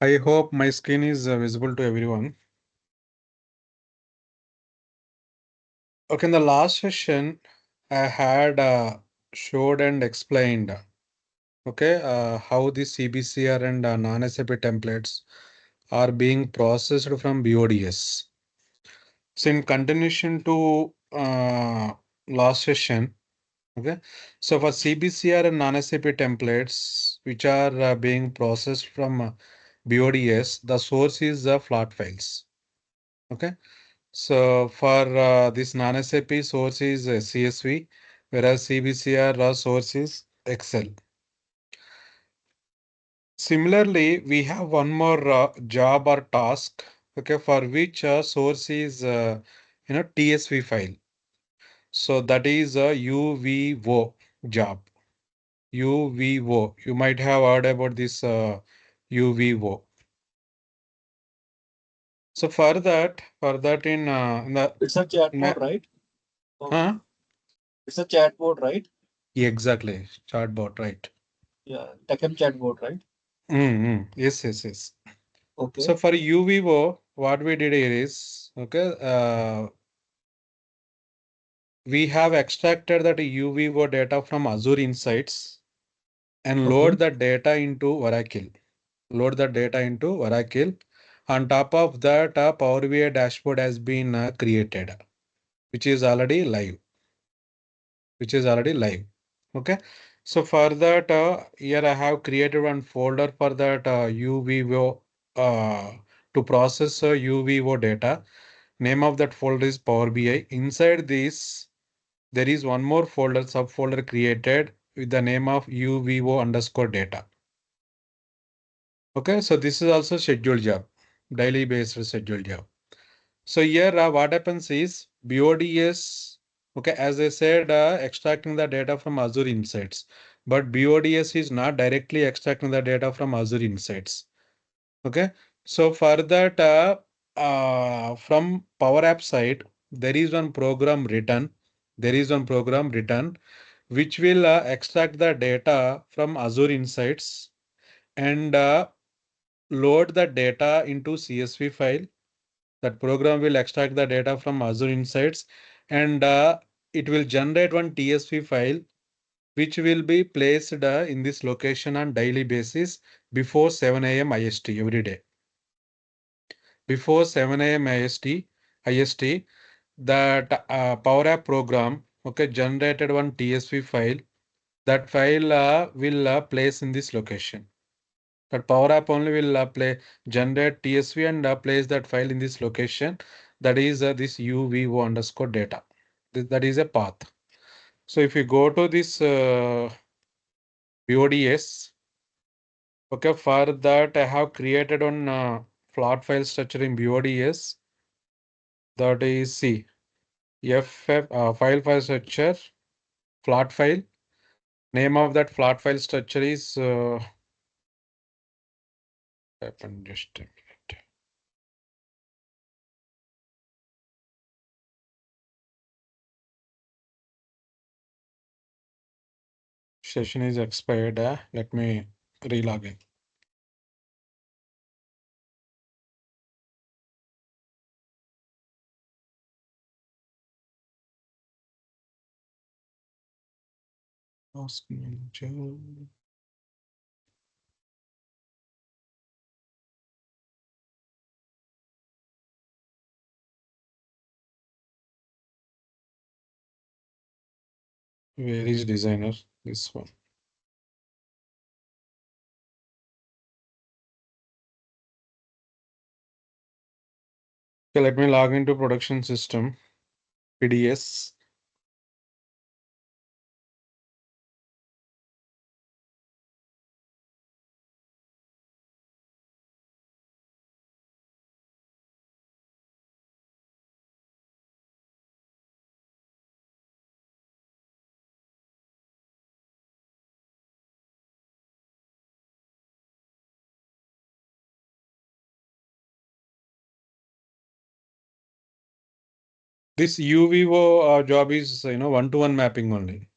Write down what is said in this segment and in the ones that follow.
I hope my screen is visible to everyone. Okay, in the last session, I had showed and explained, how the CBCR and non-SAP templates are being processed from BODS. So in continuation to last session, okay, so for CBCR and non-SAP templates, which are being processed from BODS, the source is the flat files. Okay. So for this non-SAP source is CSV, whereas CBCR raw source is Excel. Similarly, we have one more job or task, okay, for which source is TSV file. So that is a UVO job. UVO. You might have heard about this UVO. So for that in the It's a ne- chatbot, right? Oh, huh? it's a chatbot, right? Exactly, chatbot, right? Yeah, Tekken chatbot, right? Yes, yes, yes. So Okay. for UVO, what we did here is, we have extracted that UVO data from Azure Insights and Okay. load the data into Oracle. Load the data into Oracle. On top of that, a Power BI dashboard has been created, which is already live, which is already live. Okay. So for that, here I have created one folder for that UVO to process UVO data. Name of that folder is Power BI. Inside this, there is one more folder, subfolder created with the name of UVO underscore data. Okay, so this is also scheduled job, daily based scheduled job. So here what happens is BODS, okay, as I said, extracting the data from Azure Insights, but BODS is not directly extracting the data from Azure Insights. Okay, so for that, from Power App side, there is one program written. There is one program written which will extract the data from Azure Insights and load the data into CSV file. That program will extract the data from Azure Insights and it will generate one TSV file which will be placed in this location on daily basis before 7 a.m. IST every day. Before 7 a.m. IST, that Power App program, okay, generated one TSV file. That file will place in this location. That Power App only will generate TSV and place that file in this location. That is this UVO underscore data. That is a path. So if you go to this BODS, okay, for that I have created one flat file structure in BODS. That is C. FF file structure, flat file. Name of that flat file structure is happen just a minute. Session is expired. Let me relog in. Task manager. Where is designer? This one. Okay, let me log into production system. PDS. This UVO job is one-to-one mapping only.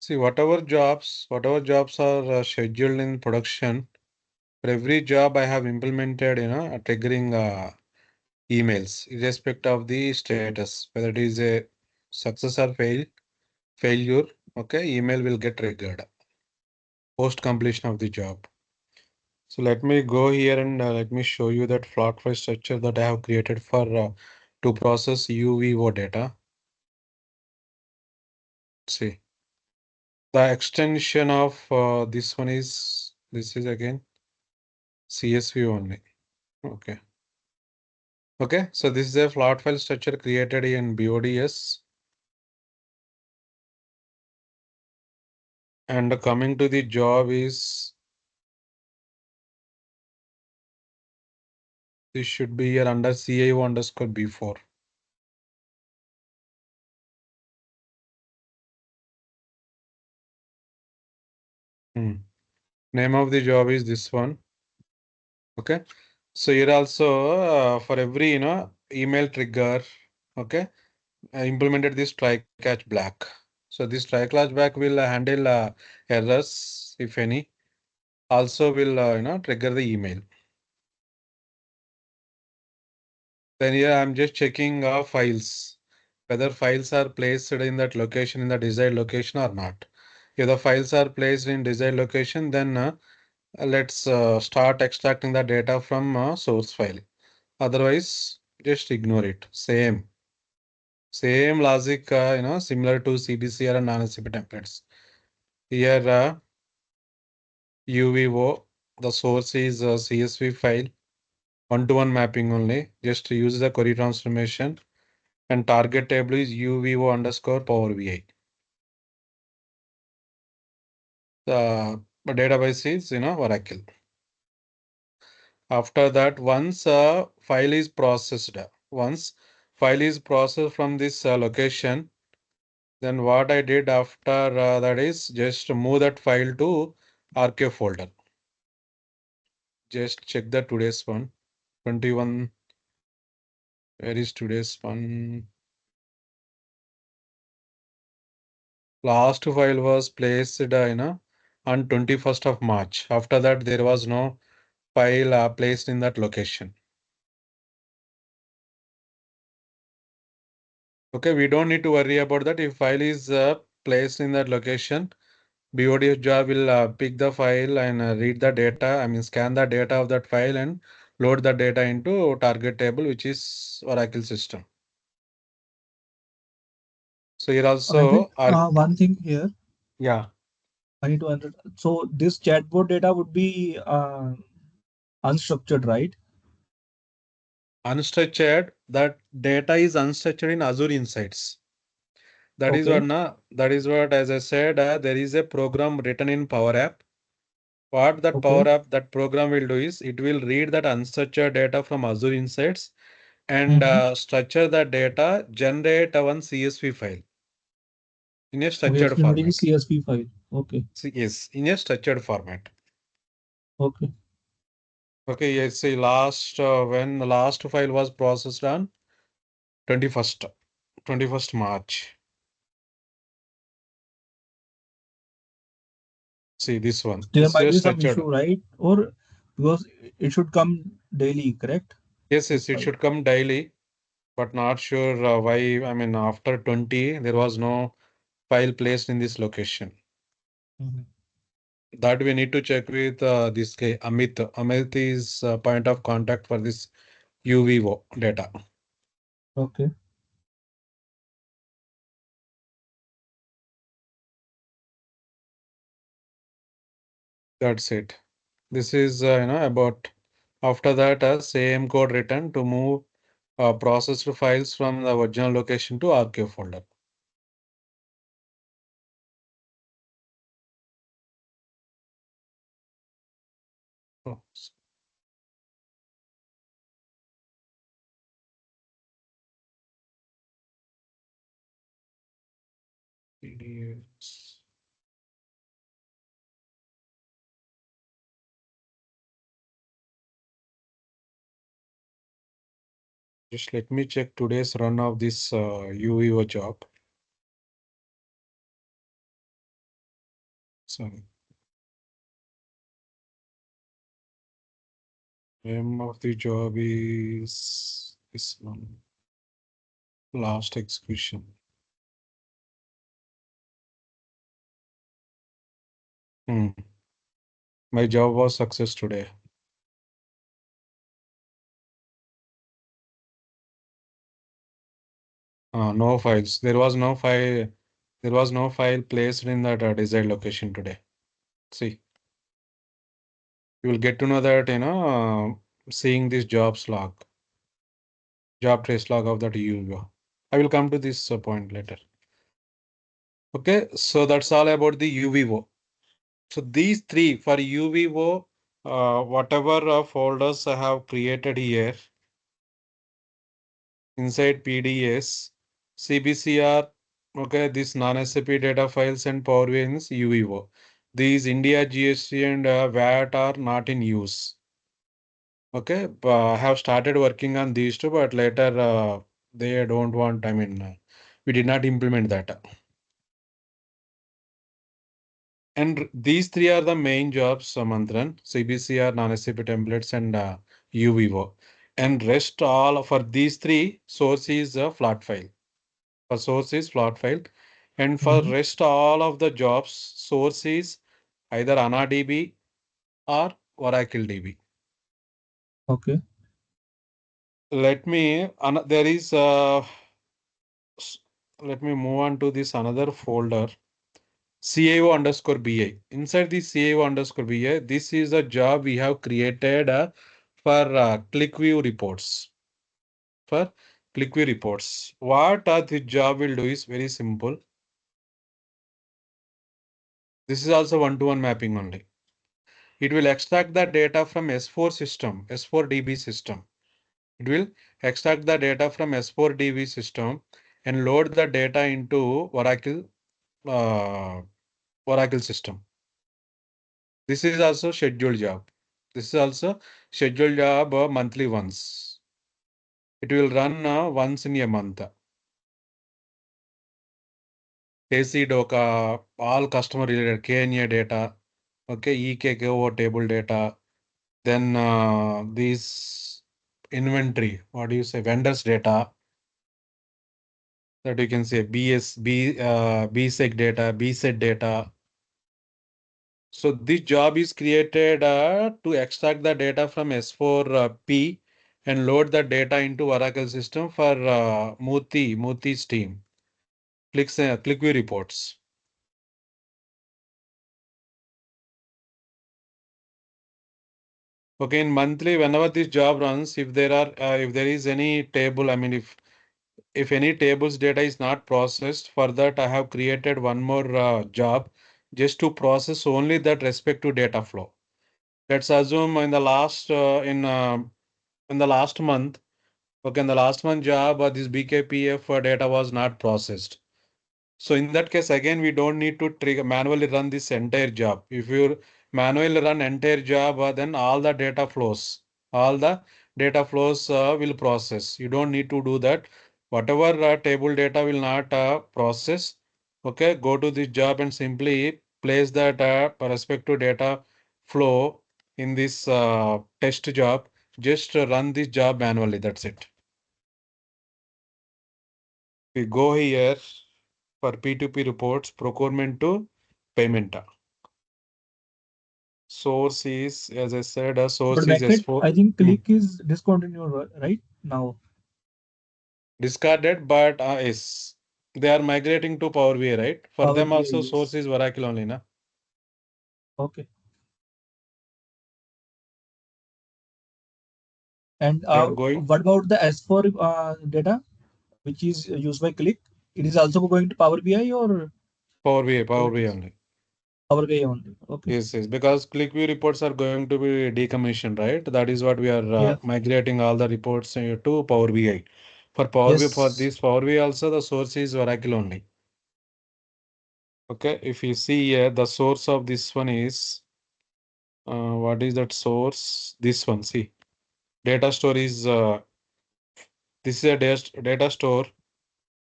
See, whatever jobs are scheduled in production, for every job I have implemented, a triggering emails, irrespective of the status, whether it is a success or failure. Okay, email will get triggered post completion of the job. So let me go here and let me show you that plot file structure that I have created for to process UVO data. See, the extension of this one is again CSV only. Okay. Okay. So this is a plot file structure created in BODS. And coming to the job is this should be here under CIO underscore B4. Name of the job is this one. Okay. So here also for every email trigger, okay, I implemented this try catch black. So this try catch black will handle errors if any. Also will trigger the email. Then here I'm just checking files, whether files are placed in that location in the desired location or not. If the files are placed in desired location, then let's start extracting the data from source file. Otherwise, just ignore it. Same logic, similar to CBCR and non-SAP templates. Here, UVO, the source is a CSV file, one-to-one mapping only. Just use the query transformation, and target table is UVO underscore Power BI. The database is, Oracle. After that, once a file is processed from this location, then what I did after that is just move that file to archive folder. Just check the today's one. 21. Where is today's one? Last file was placed, on 21st of March. After that, there was no file placed in that location. Okay, we don't need to worry about that. If file is placed in that location, BODS job will pick the file and read the data. I mean, scan the data of that file and load the data into target table, which is Oracle system. So here I think also, our, one thing here yeah, I need to understand. So this chatbot data would be unstructured, right? unstructured. That data is unstructured in Azure Insights. That is what Okay. na. That is what, as I said, there is a program written in Power App. What that Okay. Power App, that program will do is it will read that unstructured data from Azure Insights and Mm-hmm. structure the data, generate a one CSV file in a Okay, it's structured generating a format. CSV file. Okay. Yes, in a structured format. Okay. Okay, yes, see when the last file was processed on 21st, 21st March. See this one. There This might is be some structured. issue, right? Or because it should come daily, correct? Yes, This yes, it file. should come daily, but not sure why. I mean, after 20, there was no file placed in this location. Mhm. That we need to check with this guy, Amit. Amit is point of contact for this UVO data. Okay. That's it. This is, about after that, same code written to move processed files from the original location to archive folder. Oh, PDFs. Just let me check today's run of this UVO job. Sorry. Name of the job is this one. Last execution. Hmm. My job was success today. No files. There was no file. There was no file placed in that desired location today. See, you will get to know that, seeing this jobs log, job trace log of that UVO. I will come to this point later. Okay, so that's all about the UVO. So these three for UVO, whatever folders I have created here inside PDS, CBCR, okay, this non-SAP data files and Power BI is UVO. These India GST and VAT are not in use. Okay, I have started working on these two, but later they don't want, we did not implement that. And these three are the main jobs, Mantran, CBCR, non-SAP templates, and UVO. And rest all for these three, source is a flat file. For source is flat file. And for Mm-hmm. rest all of the jobs, source is either AnaDB or Oracle DB. Okay. Let me, there is, let me move on to this another folder. CIO underscore BI. Inside the CIO underscore BI, this is a job we have created for ClickView reports. For ClickView reports. What this job will do is very simple. This is also one-to-one mapping only. It will extract the data from S4 system, S4 DB system. It will extract the data from S4 DB system and load the data into uh, Oracle system. This is also scheduled job. This is also scheduled job monthly once. It will run once in a month. AC DOCA, all customer related KNA data, okay, EKKO table data, then these inventory, what do you say, vendors data that you can say BSEC data, BSET data. So this job is created to extract the data from S4P and load the data into Oracle system for Muti's team. ClickView reports. Okay, in monthly, whenever this job runs, if there is any table, if any tables data is not processed, for that I have created one more job just to process only that respective data flow. Let's assume in the last month, okay, in the last month job, this BKPF data was not processed. So in that case, again, we don't need to trigger manually run this entire job. If you manually run entire job, then all the data flows will process. You don't need to do that. Whatever table data will not process, okay, go to this job and simply place that respective data flow in this test job. Just run this job manually. That's it. We go here for P2P reports, procurement to payment. Source is, as I said, a But source is Venkat, S4. I think Hmm. Click is discontinued right now. Discarded, but is they are migrating to Power BI, right? For Power them BI, also source yes. is Oracle only, na? Okay. And They are going what about the S4 data, which is used by Click? It is also going to Power BI or how Power it BI is? only. Power BI only. Okay. Yes, yes, because ClickView reports are going to be decommissioned, right? That is what we are Yeah. migrating all the reports to Power BI. For Power BI, for Yes. this Power BI also the source is Oracle only. Okay, if you see here, the source of this one is what is that source? This one, see, data store is this is a data store.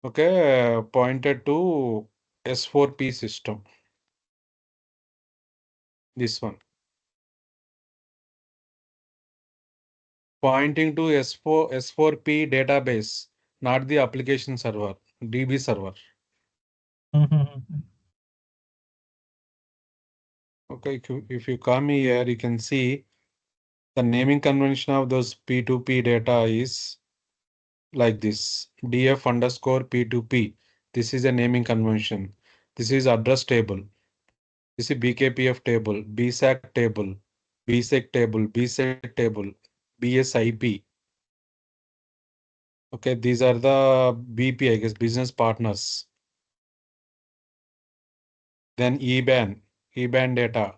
Okay, pointed to S4P system. This one. Pointing to S4P database, not the application server, DB server. Mm-hmm. Okay, if you come here, you can see the naming convention of those P2P data is like this: DF underscore P2P. This is a naming convention. This is address table. This is BKPF table, BSAC table, BSEC table, BSEC table, BSIP. Okay, these are the BP, I guess, business partners. Then EBAN data.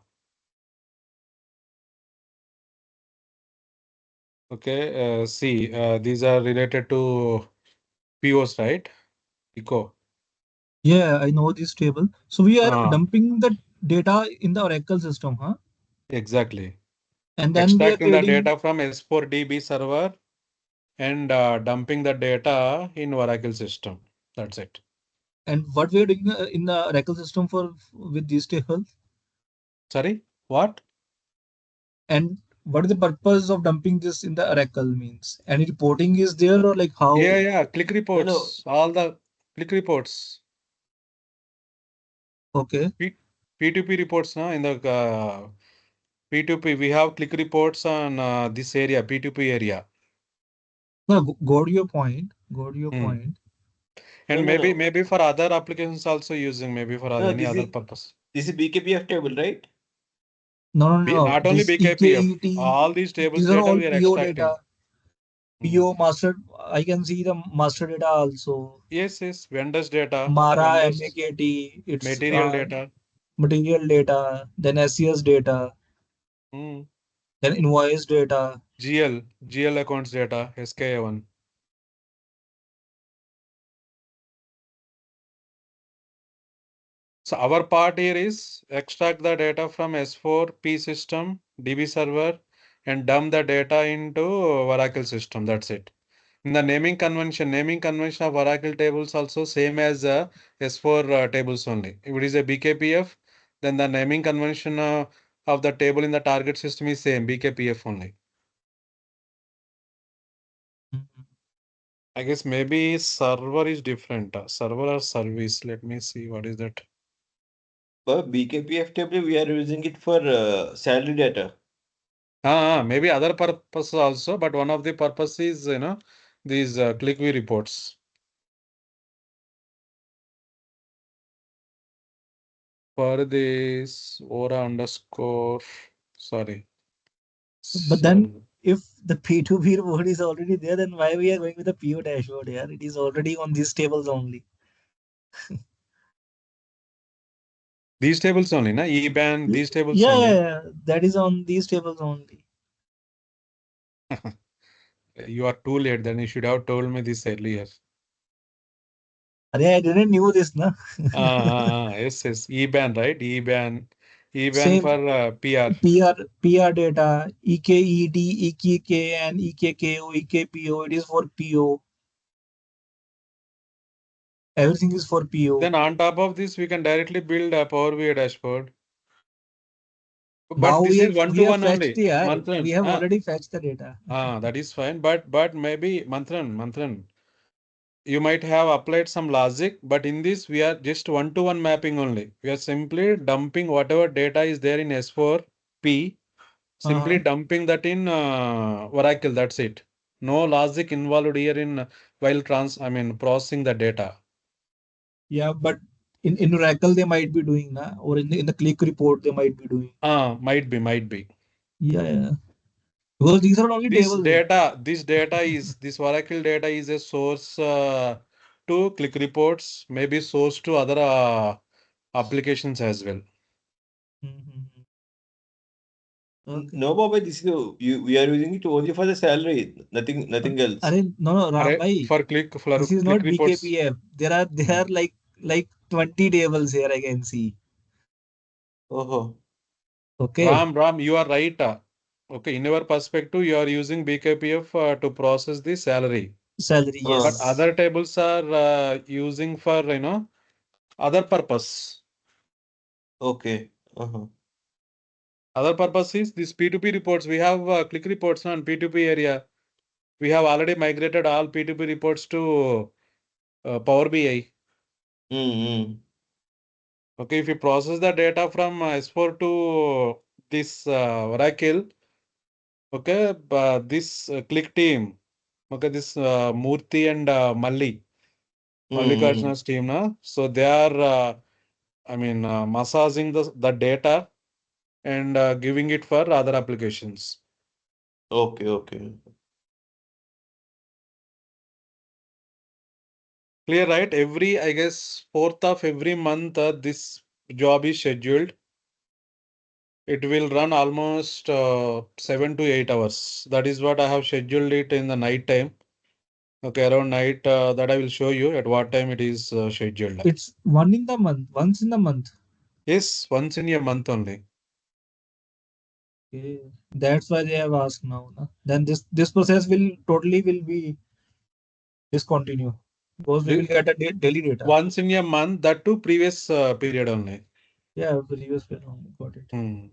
Okay, see, these are related to POs, right? Eco. Yeah, I know this table. So we are Ah, dumping the data in the Oracle system, huh? exactly. And then we are Extracting the creating. data from S4DB server and dumping the data in Oracle system. That's it. And what we are doing in the Oracle system for with these tables. Sorry, what? And what is the purpose of dumping this in the Oracle means? Any reporting is there or like Yeah, how? yeah, click No, no. reports, all the click reports, Okay. P, P2P reports now in the P2P. We have click reports on this area, P2P area. No, go to your point. Go to your Hmm. point. No, And no, maybe no. maybe for other applications also using, maybe for No, any other purpose. this is BKPF table, right? No, no, no. Not only This BKPF, EKET, all these tables these are data all we are PO data. extracting. Hmm. PO master. I can see the master data also. Yes, yes, vendors data, Mara, vendors, MAKT, it's material data. material data, then SES data, Hmm. then invoice data. GL accounts data, SKA1. So our part here is extract the data from S4P system, DB server, and dump the data into Oracle system. That's it. In the naming convention of Oracle tables also same as S4 tables only. If it is a BKPF, then the naming convention of the table in the target system is same, BKPF only. Mhm. I guess maybe server is different. Server or service. Let me see what is that. But BKPF table, we are using it for salary data. Maybe other purposes also, but one of the purpose is, these ClickView reports. For this Ora underscore, sorry, But then so if the P2P report is already there, then why we are going with the PO dashboard here? It is already on these tables only. these tables only, na EBAN, Yeah, these tables yeah, only. yeah. That is on these tables only. You are too late. Then you should have told me this earlier. Arey, I didn't knew this, na. Yes, yes, EBAN, right? EBAN Same for PR. PR data, EKED, EKK, and EKKO, EKPO. It is for PO. Everything is for PO. Then on top of this, we can directly build a Power BI dashboard. But Now this is one we to have one fetched only. the R. We Mantran. have already fetched the data. That is fine. But maybe Mantran, you might have applied some logic, but in this we are just one to one mapping only. We are simply dumping whatever data is there in S4P, simply Uh-huh. dumping that in Oracle. That's it. No logic involved here in while processing the data. Yeah, but in Oracle they might be doing na, or in the click report they might be doing. Might be. Yeah, yeah. Because these are only tables. This Oracle data is a source to click reports, maybe source to other applications as well. Mm-hmm. Okay. No, Baba, this is we are using it only for the salary, nothing else. Arey, no, no, Ram bhai. For This is click not reports. BKPF. There Hmm. are like 20 tables here I can see. Oh, Okay. Ram, you are right. Okay, in your perspective, you are using BKPF to process the salary, Salary, uh, but yes. other tables are using for other purpose. okay. Uh-huh. Other purpose is this P2P reports. We have click reports on P2P area. We have already migrated all P2P reports to Power BI. Mm-hmm. Okay, if you process the data from S4 to this Oracle, okay, this click team, okay, this Murthy and Mm-hmm. Mallikarjuna's team, na? So they are, massaging the data and giving it for other applications. Okay, okay. Clear, right? Every, I guess, 4th of every month, this job is scheduled. It will run almost 7 to 8 hours. That is what I have scheduled it in the night time. Okay, around night, that I will show you at what time it is scheduled. It's one in the month, once in the month. Yes, once in a month only. Okay. That's why they have asked now. Na? Then this process will totally will be discontinue because we will The- get a daily data. Once in a month, that too previous period only. Yeah, previous year only got it. Hmm.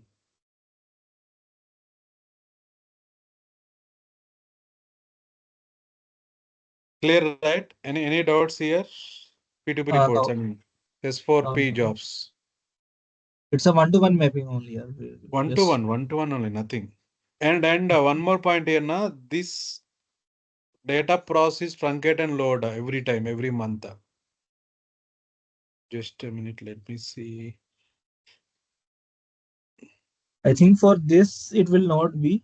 Clear, right? Any doubts here? P2P reports, I No, mean, S4P no. jobs. It's a one-to-one mapping only. Yeah. One to Yes. one, one to one only, nothing. And one more point here, na, this data process truncate and load every time, every month. Just a minute, let me see. I think for this it will not be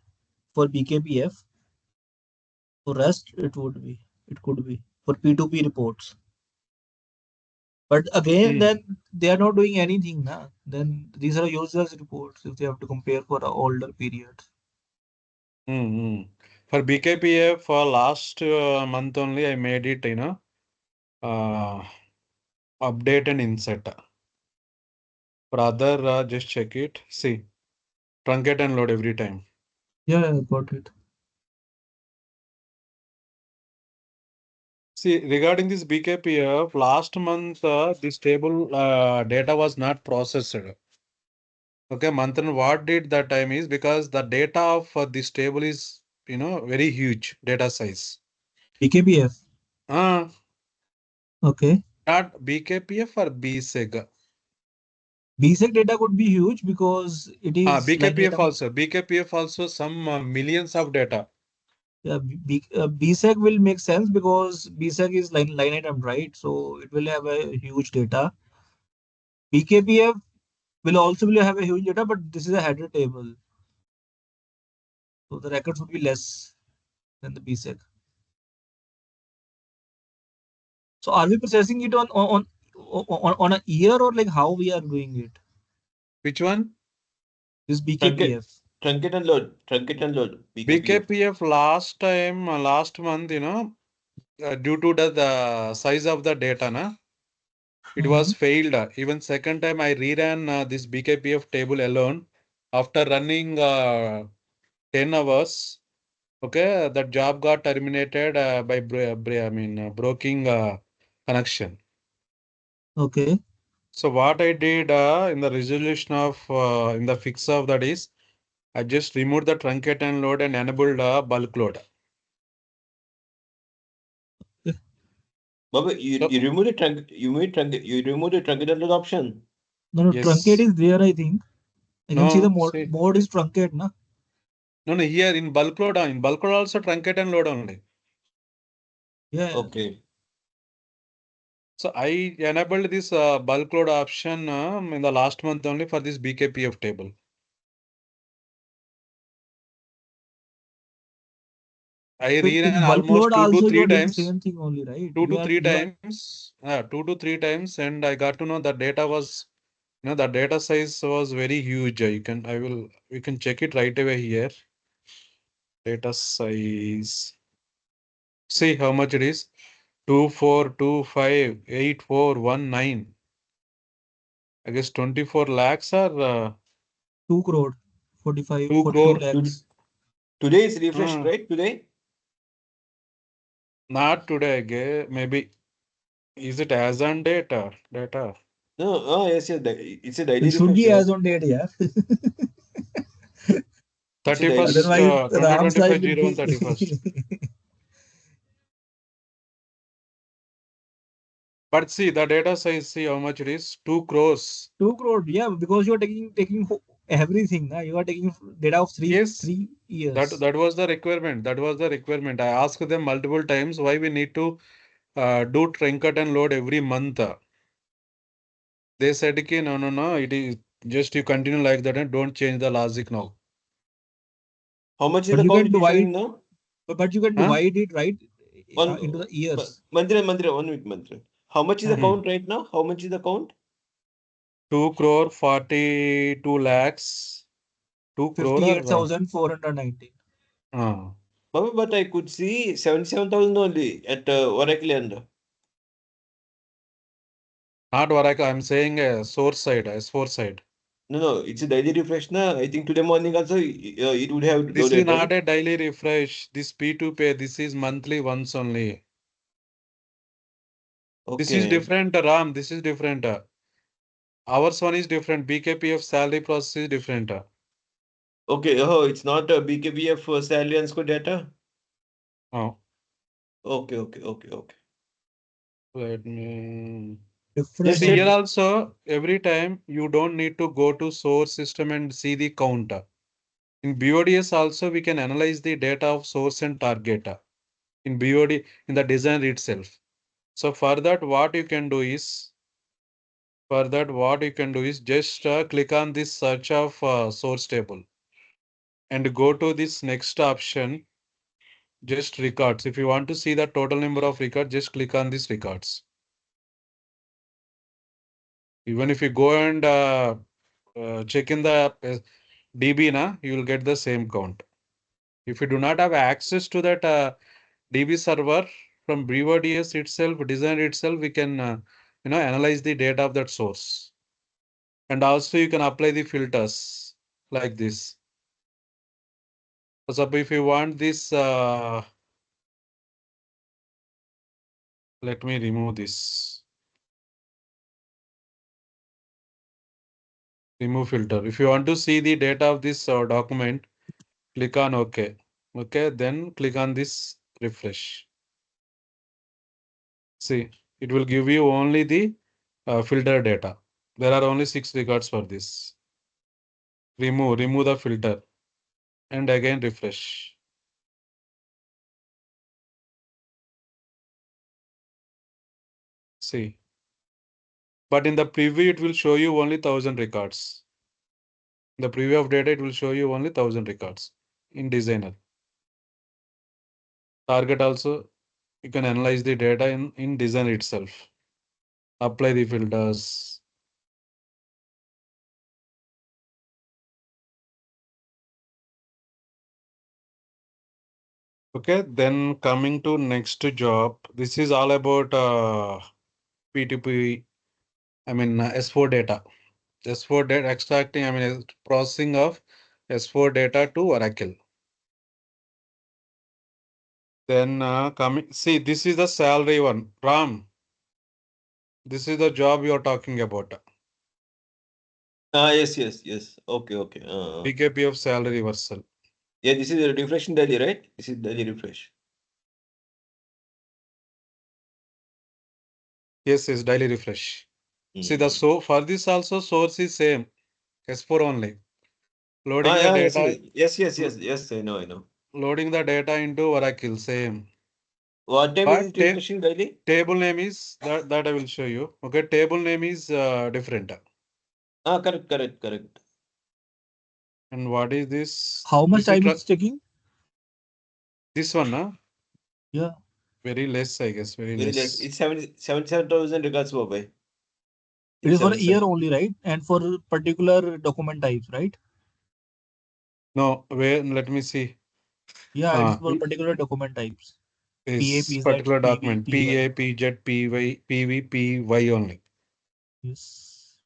for BKPF. For rest it would be. It could be for P2P reports. But again, Hmm. then they are not doing anything now. Then these are users reports if they have to compare for the older periods. For BKPF for last month only, I made it, uh, update and insert. For other, just check it. See, truncate and load every time. Yeah, I got it. See, regarding this BKPF, last month this table data was not processed. Okay, Manthan, what did that time is because the data of this table is, very huge data size. BKPF. Uh, Okay. Not BKPF or BSEG. BSEC data could be huge because it is line item. BKPF also some millions of data. Yeah, BSEC will make sense because BSEC is line item, right? So it will have a huge data. BKPF will have a huge data, but this is a header table, so the records would be less than the BSEC. So are we processing it on a year or like how we are doing it? Which one? This Truncate, BKPF. truncate and load, BKPF. BKPF last time, last month, due to the size of the data, it Hmm. was failed. Even second time I reran this BKPF table alone. After running 10 hours, okay, that job got terminated by broking connection. Okay. So what I did in the resolution of in the fix of that is I just removed the truncate and load and enabled bulk load. Baba, you, So you remove the trunk, you remove the truncate and load option. No, no, truncate yes, is there, I think. I can see the no, see, mode is truncate, na? no, here in bulk load also truncate and load only. Yeah. Okay. So I enabled this bulk load option in the last month only for this BKPF table. I So reran in bulk almost load two to also you three are doing times, same thing only, right? two to three times, and I got to know the data was, the data size was very huge. We can check it right away here. Data size. See how much it is. 24258419. I guess 24 lakhs or 2 crore, 45, 2 42 crore. To- lakhs. Today is refreshed, Uh, right? Today? Not today, maybe. Is it as on data? Data. No, oh yes, yes. It's a daily It should refresh, be yeah. as on date, yeah. It's a daily 31st, Otherwise, issue. 'Ram' 2025 will 01 be 31st. But see the data size, see how much it is, 2 crores. 2 crore. Yeah, because you are taking everything. Na? You are taking data of three Yes, three that years. that was the requirement. That was the requirement. I asked them multiple times why we need to do trinket and load every month. They said, okay, no, no, no, it is just you continue like that and don't change the logic now. How much is But the you count can it is showing divide, now? but you can Huh? divide it right One into the years. Mandira, 1 week, Mandira. How much is the Hmm. count right now? How much is the count? 2 crore 42 lakhs. 2 crore or 58,419. uh, But I could see 77,000 only at Oracle end. not Oracle. I'm saying source side, S4 side. No, no, it's a daily refresh now. I think today morning also it would have This is loaded, not right? a daily refresh. This P2Pay, this is monthly once only. This is Okay. different, Ram. This is different. Ours one is different. BKPF salary process is different. Okay. Oh, it's not a BKBF salary and score data. Oh, Okay, okay, okay, okay. let me. Just Different See here only. check. also, every time you don't need to go to source system and see the count. In BODS also, we can analyze the data of source and target in BOD in the designer itself. So for that what you can do is just click on this search of source table and go to this next option, just records. If you want to see the total number of records, just click on this records. Even if you go and check in the DB, you will get the same count. If you do not have access to that DB server from BWDS itself, design itself, we can analyze the data of that source. And also you can apply the filters like this. So if you want this, let me remove this. Remove filter. If you want to see the data of this document, click on OK. Okay, then click on this refresh. See, it will give you only the filter data. There are only 6 records for this. Remove the filter and again refresh. See, but in the preview, it will show you only 1000 records. In the preview of data, it will show you only 1000 records in designer. Target also, you can analyze the data in designer itself. Apply the filters. Okay, then coming to next job, this is all about P2P, S4 data. S4 data extracting, processing of S4 data to Oracle. Then see, this is the salary one. Ram, this is the job you are talking about. Ah, yes, yes, yes. Okay, okay. BKP of salary reversal. Yeah, this is a refreshing daily, right? This is daily refresh. Yes, yes, daily refresh. See, Hmm. for this also source is same. S4 only. Ah, Loading the yeah, yes, data, yes, yes, lo- yes, yes. I know, I know. loading the data into Oracle, same. What time is But it refreshing daily? table name is that I will show you. Okay, table name is different. Ah, correct, correct, correct. And what is this? How much This is time it's taking? this one, Yeah, very less, I guess, very Very less. less. It's 77,000 records, Bobby. it is for a year 677. only, right? And for particular document types, right? No, where let me see. Yeah, it is Uh, for particular document types. PA, is PZ, particular PV, document PY. PA, PZ, PY, PV, PY only. Yes.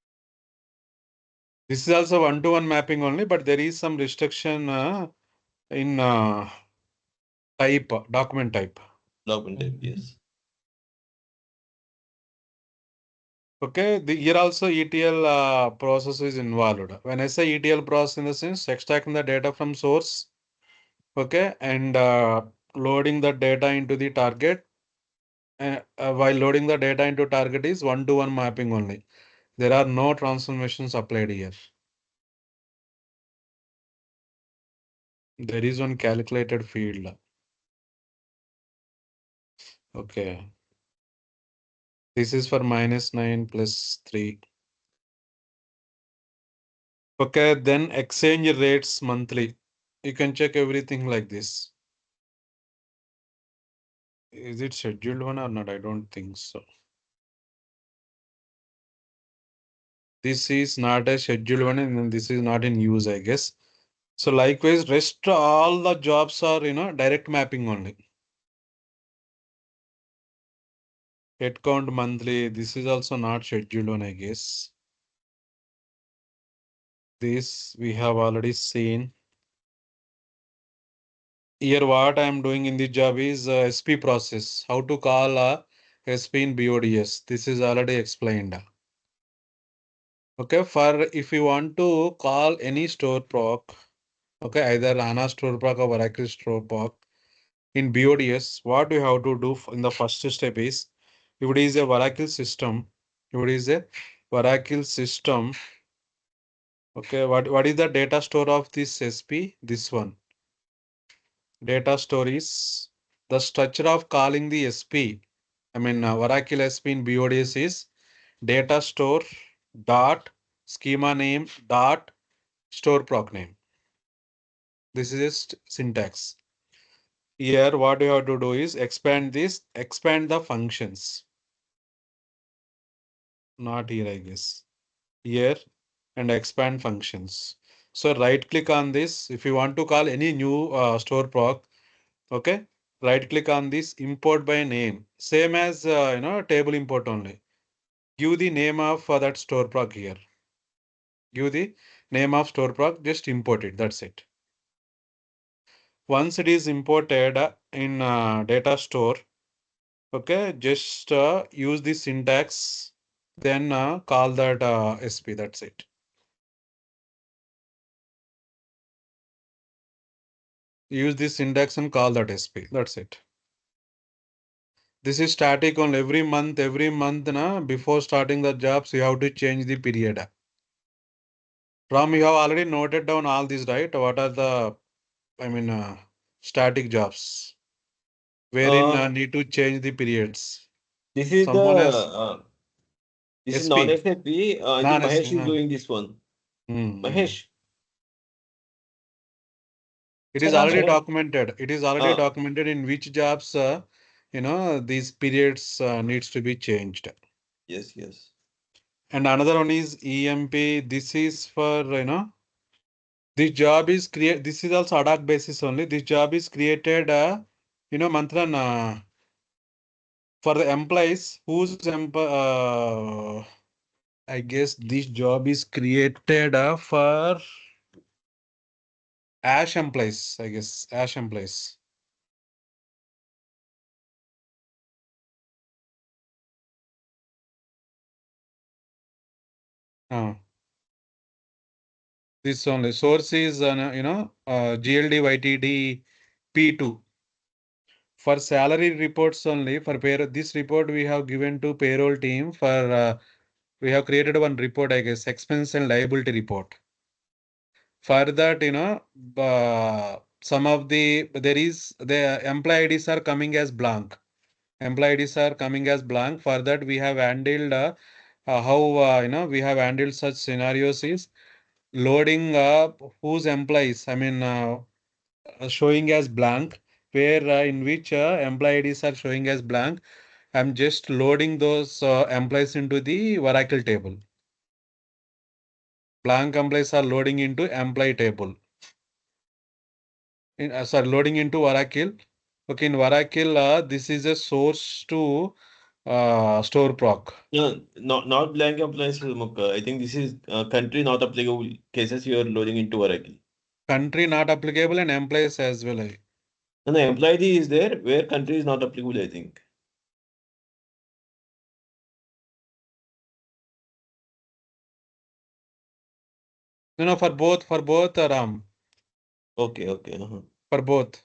This is also one-to-one mapping only, but there is some restriction in type, document type. Document type, Mhm. yes. Okay, here also ETL process is involved. When I say ETL process in the sense extracting the data from source, okay, and loading the data into the target. While loading the data into target is one-to-one mapping only. There are no transformations applied here. There is one calculated field. Okay. This is for -9 plus 3. Okay, then exchange rates monthly. You can check everything like this. Is it scheduled one or not? I don't think so. This is not a scheduled one and then this is not in use, I guess. So likewise, rest all the jobs are, direct mapping only. Headcount monthly. This is also not scheduled one, I guess. This we have already seen. Here, what I am doing in the job is SP process. How to call SP in BODS. This is already explained. Okay, for if you want to call any store proc, okay, either ANA store proc or Oracle store proc in BODS, what you have to do in the first step is, if it is a Oracle system, if it is a Oracle system, okay, what is the data store of this SP? This one. Data store is the structure of calling the SP. I mean, Oracle SP in BODS is data store dot schema name dot store proc name. This is a syntax. Here, what you have to do is expand this, expand the functions. Not here, I guess. Here and expand functions. So right click on this. If you want to call any new store proc, okay, right click on this import by name. Same as table import only. Give the name of that store proc here. Give the name of store proc, just import it. That's it. Once it is imported in data store, okay, just use the syntax, then call that SP. That's it. Use this syntax and call that SP. That's it. This is static on every month. Every month, before starting the jobs, you have to change the period. Ram, you have already noted down all these, right? What are the, I mean, static jobs wherein Uh, need to change the periods. this is the Someone has this is SP, non-SAP. I think non-SP. Mahesh is doing this one. Mm-hmm. Mahesh, It is Sir, I'm already sorry. Mahesh. documented. It is already Uh, documented in which jobs, these periods needs to be changed. yes, yes. And another one is EMP. This is for, this job is create. This is also ad hoc basis only. This job is created, Mantran, for the employees whose I guess this job is created for Ash employees. I guess Ash employees. Uh, this only source is GLD YTD P2 for salary reports only. For payroll, this report we have given to payroll team for. We have created one report, I guess, expense and liability report. For that, some of the employee IDs are coming as blank. Employee IDs are coming as blank. For that, we have handled how we have handled such scenarios is loading whose employees. I mean, showing as blank, where in which employee IDs are showing as blank. I'm just loading those employees into the Oracle table. Blank employees are loading into employee table. Sorry, loading into Oracle. Okay, in Oracle, this is a source to store proc. No, not blank employees, Mukha. I think this is country not applicable cases you are loading into Oracle. Country not applicable and employees as well. No, no, employee is there where country is not applicable, I think. No, no, for both, Ram, Okay, okay. Uh-huh. for both.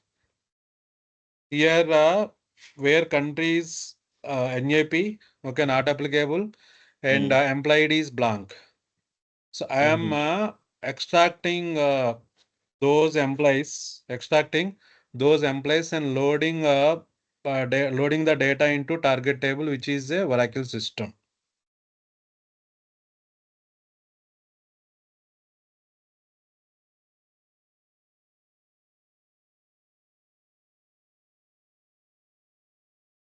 Here, where countries NAP, okay, not applicable, and Mm-hmm. employee ID is blank. So I am Mm-hmm. extracting extracting those employees and loading the data into target table, which is a Oracle system.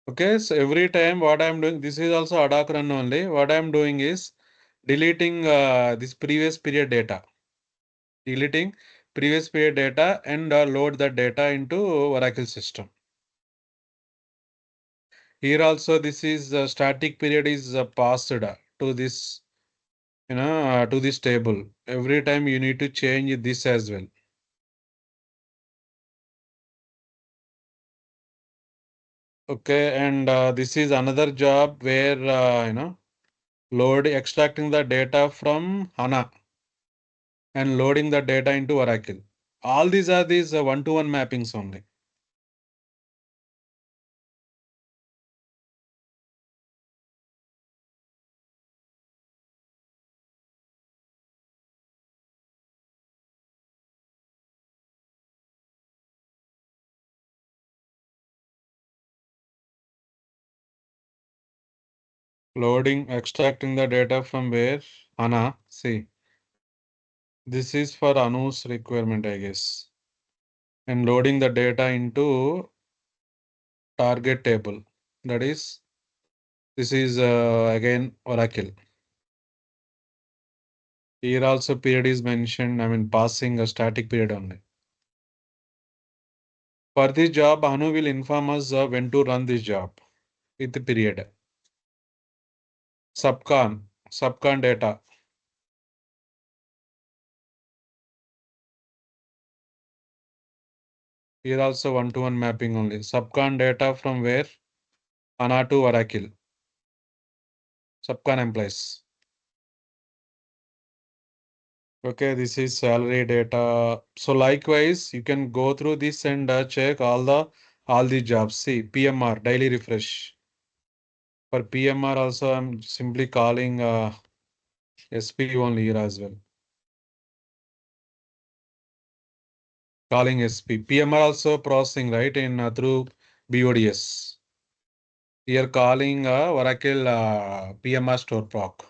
Okay, so every time what I'm doing, this is also ad hoc run only. What I'm doing is deleting this previous period data, deleting previous period data and load the data into Oracle system. Here also, this is static period is passed to this, to this table. Every time you need to change this as well. Okay, and this is another job where load extracting the data from HANA and loading the data into Oracle. All these are these one-to-one mappings only. Loading, extracting the data from where? HANA. See, this is for Anu's requirement, I guess. And loading the data into target table. That is, this is again Oracle. Here also period is mentioned, I mean passing a static period only. For this job, Anu will inform us when to run this job with the period. Subcon data. Here also one-to-one mapping only. Subcon data from where? HANA to Oracle. Subcon employees. Okay, this is salary data. So likewise, you can go through this and check all the jobs. See, PMR, daily refresh. For PMR also, I'm simply calling SP only here as well. Calling SP. PMR also processing, right, in through BODS. Here calling Oracle PMR store proc.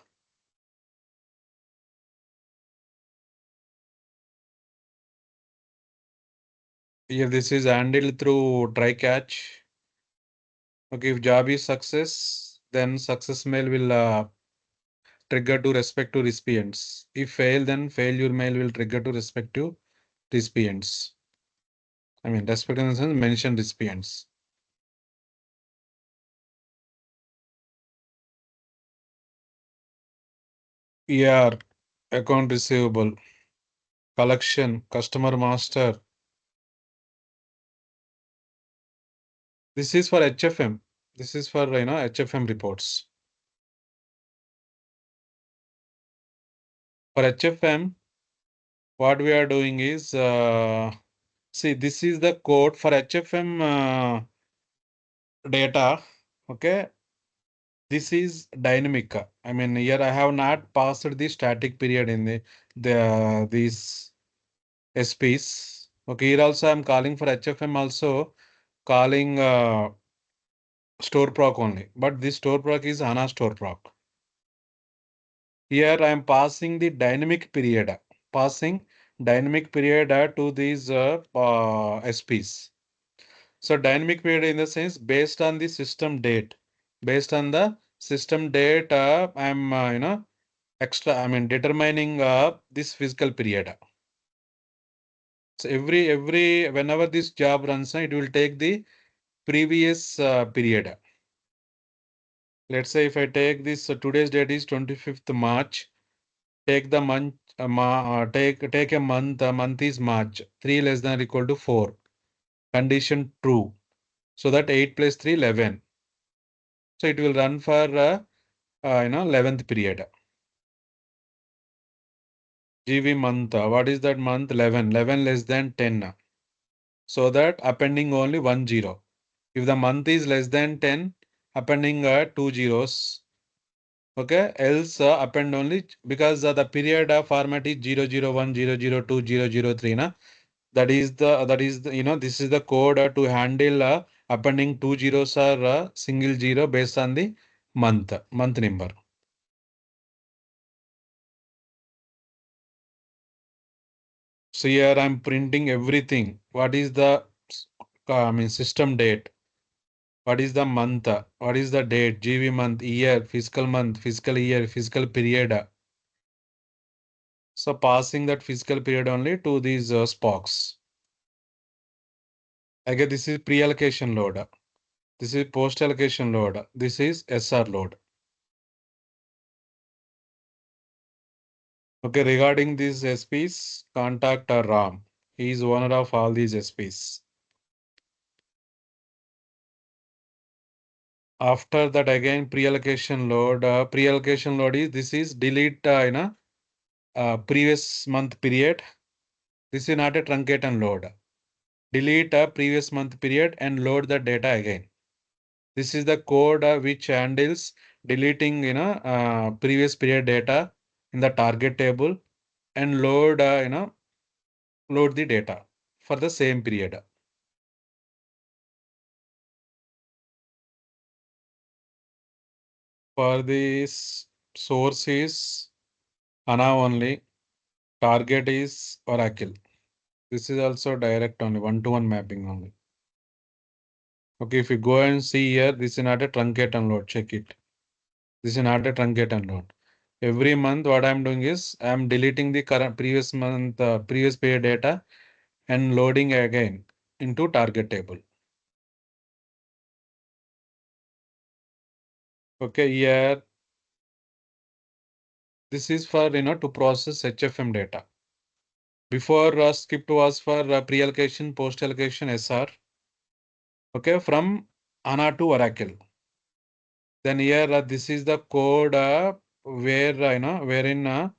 Here this is handled through try catch. Okay, if job is success, then success mail will trigger to respective recipients. If fail, then failure mail will trigger to respective recipients. I mean, respective in the sense mention recipients. ER, account receivable, collection, customer master. This is for HFM. This is for HFM reports. For HFM, what we are doing is see, this is the code for HFM data. Okay, this is dynamic. I mean, here I have not passed the static period in the these SPs. Okay, here also I'm calling for HFM also calling store proc only, but this store proc is HANA store proc. Here I am passing the dynamic period, passing dynamic period to these SPs. So dynamic period in the sense based on the system date, based on the system date, I'm I mean determining this physical period. So every whenever this job runs, it will take the previous period. Let's say if I take this, today's date is 25th March. Take the month, take a month. Month is March. 3 less than or equal to 4. Condition true. So that 8 plus 3, 11. So it will run for 11th period. GV month. What is that month? 11. 11 less than 10. So that appending only 10. If the month is less than 10, appending two zeros. Okay, else append only because the period format is 001, 002, 003. Na? That is the this is the code to handle appending two zeros or single zero based on the month number. So here I'm printing everything. What is the system date? What is the month? What is the date? GV month, month, fiscal year, fiscal period. So passing that fiscal period only to these spocks. Again, this is pre-allocation load. This is post-allocation load. This is SR load. Okay, regarding these SPs, contact Ram. He is owner of all these SPs. After that, again pre-allocation load. Pre-allocation load is this is delete previous month period. This is not a truncate and load. Delete a previous month period and load the data again. This is the code which handles deleting previous period data in the target table and load load the data for the same period. For this source is ANA only, target is Oracle. This is also direct only, one-to-one mapping only. Okay, if you go and see here, this is not a truncate and load, check it. This is not a truncate and load. Every month, what I'm doing is I'm deleting the current previous month, previous period data and loading again into target table. Okay, here this is for to process HFM data. Before script was for pre-allocation, post-allocation SR. Okay, from ANA to Oracle. Then here this is the code where wherein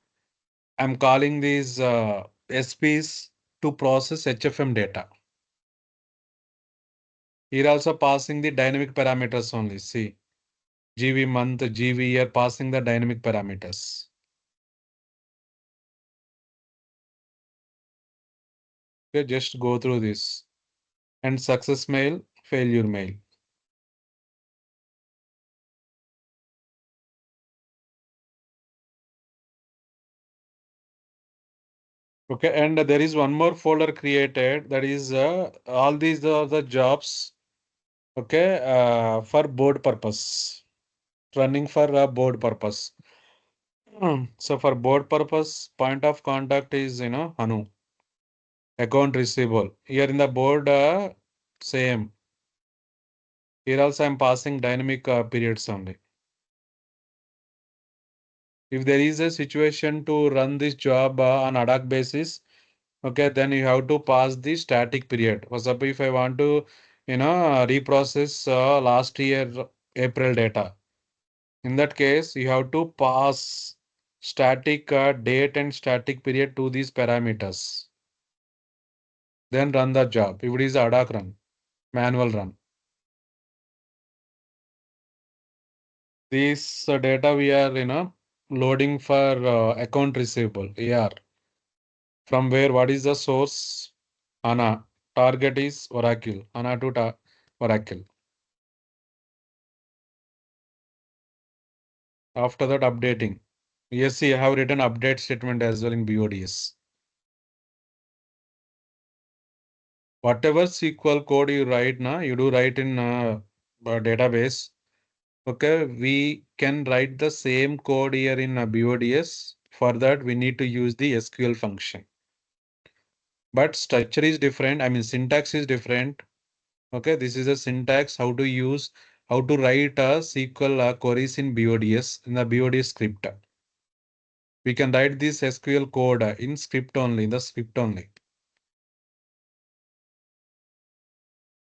I'm calling these SPs to process HFM data. Here also passing the dynamic parameters only. See, GV month, GV year, passing the dynamic parameters. Okay, just go through this. And success mail, failure mail. Okay, and there is one more folder created that is all these are the jobs. Okay, for board purpose, running for board purpose. So for board purpose, point of contact is Anu, account receivable. Here in the board, same. Here also I'm passing dynamic periods only. If there is a situation to run this job on ad hoc basis, okay, then you have to pass the static period. For example, if I want to, reprocess last year April data, in that case, you have to pass static date and static period to these parameters. Then run the job. If it is ad hoc run, manual run. This data we are, loading for account receivable, AR. From where, what is the source? ANA. Target is Oracle. ANA to Oracle. After that, updating. Yes, see, I have written update statement as well in BODS. Whatever SQL code you write now, you do write in database. Okay, we can write the same code here in BODS. For that, we need to use the SQL function. But structure is different. I mean, syntax is different. Okay, this is a syntax, how to use, how to write a SQL queries in BODS, in the BODS script. We can write this SQL code in script only, in the script only.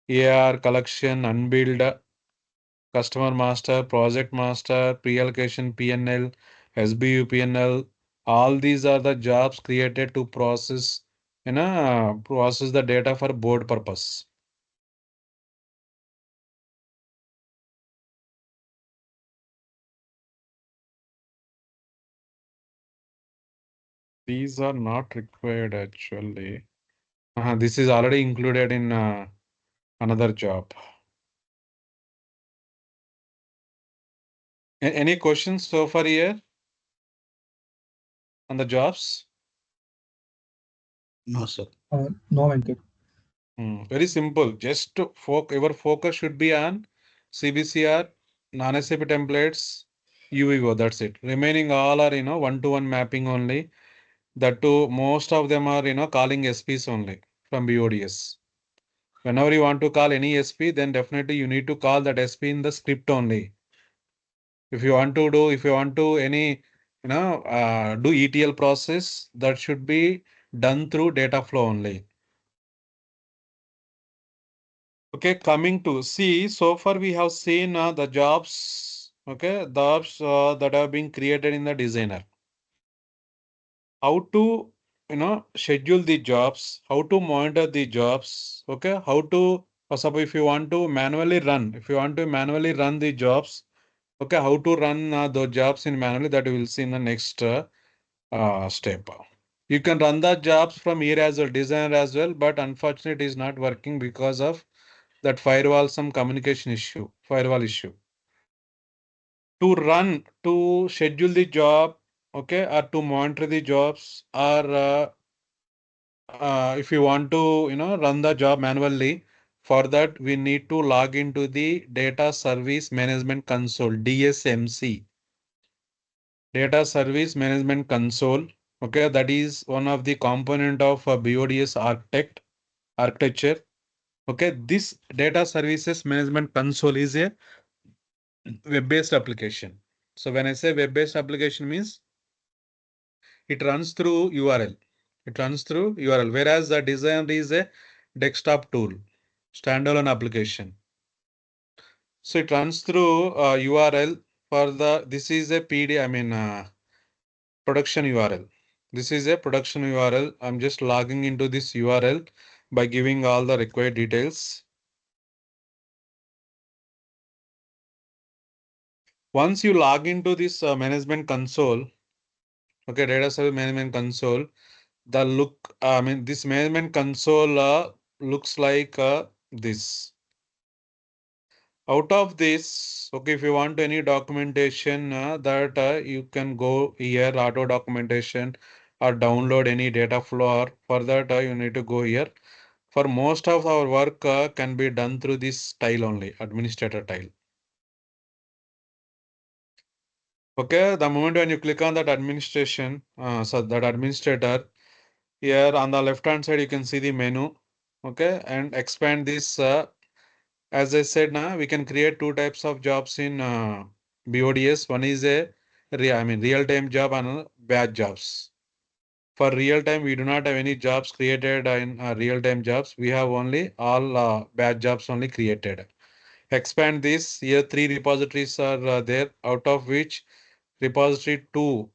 AR, collection, unbilled, customer master, project master, pre-allocation PNL, SBU PNL, All these are the jobs created to process the data for board purpose. These are not required actually. This is already included in another job. Any questions so far here on the jobs? No, sir. No, Venkat. Very simple. Just to your focus should be on CBCR, non-SAP templates, UEO. That's it. Remaining all are one-to-one mapping only. That too, most of them are calling SPs only from BODS. Whenever you want to call any SP, then definitely you need to call that SP in the script only. If you want to do ETL process, that should be done through data flow only. Okay, coming to see, so far we have seen the jobs, okay, the jobs that have been created in the designer. How to, schedule the jobs, how to monitor the jobs, okay, how to, suppose if you want to manually run, if you want to manually run the jobs, okay, how to run those jobs in manually, that we will see in the next step. You can run the jobs from here as well, designer as well, but unfortunately it is not working because of that firewall, some communication issue, firewall issue. To schedule the job, okay, or to monitor the jobs, or if you want to, run the job manually, for that we need to log into the Data Service Management Console, DSMC. Data Service Management Console. Okay, that is one of the component of BODS architecture. Okay, this Data Services Management Console is a web-based application. So when I say web-based application means it runs through URL. It runs through URL, whereas the designer is a desktop tool, standalone application. So it runs through URL for this is a PD, production URL. This is a production URL. I'm just logging into this URL by giving all the required details. Once you log into this management console, okay, data service management console, this management console looks like this. Out of this, okay, if you want any documentation that you can go here, auto documentation, or download any data flow, or for that you need to go here. For most of our work can be done through this tile only, administrator tile. Okay, the moment when you click on that administration, so that administrator, here on the left hand side, you can see the menu. Okay, and expand this. As I said, now we can create two types of jobs in BODS. One is a real-time job and batch jobs. For real time, we do not have any jobs created in real time jobs. We have only all batch jobs only created. Expand this. Here, three repositories are there, out of which repository 2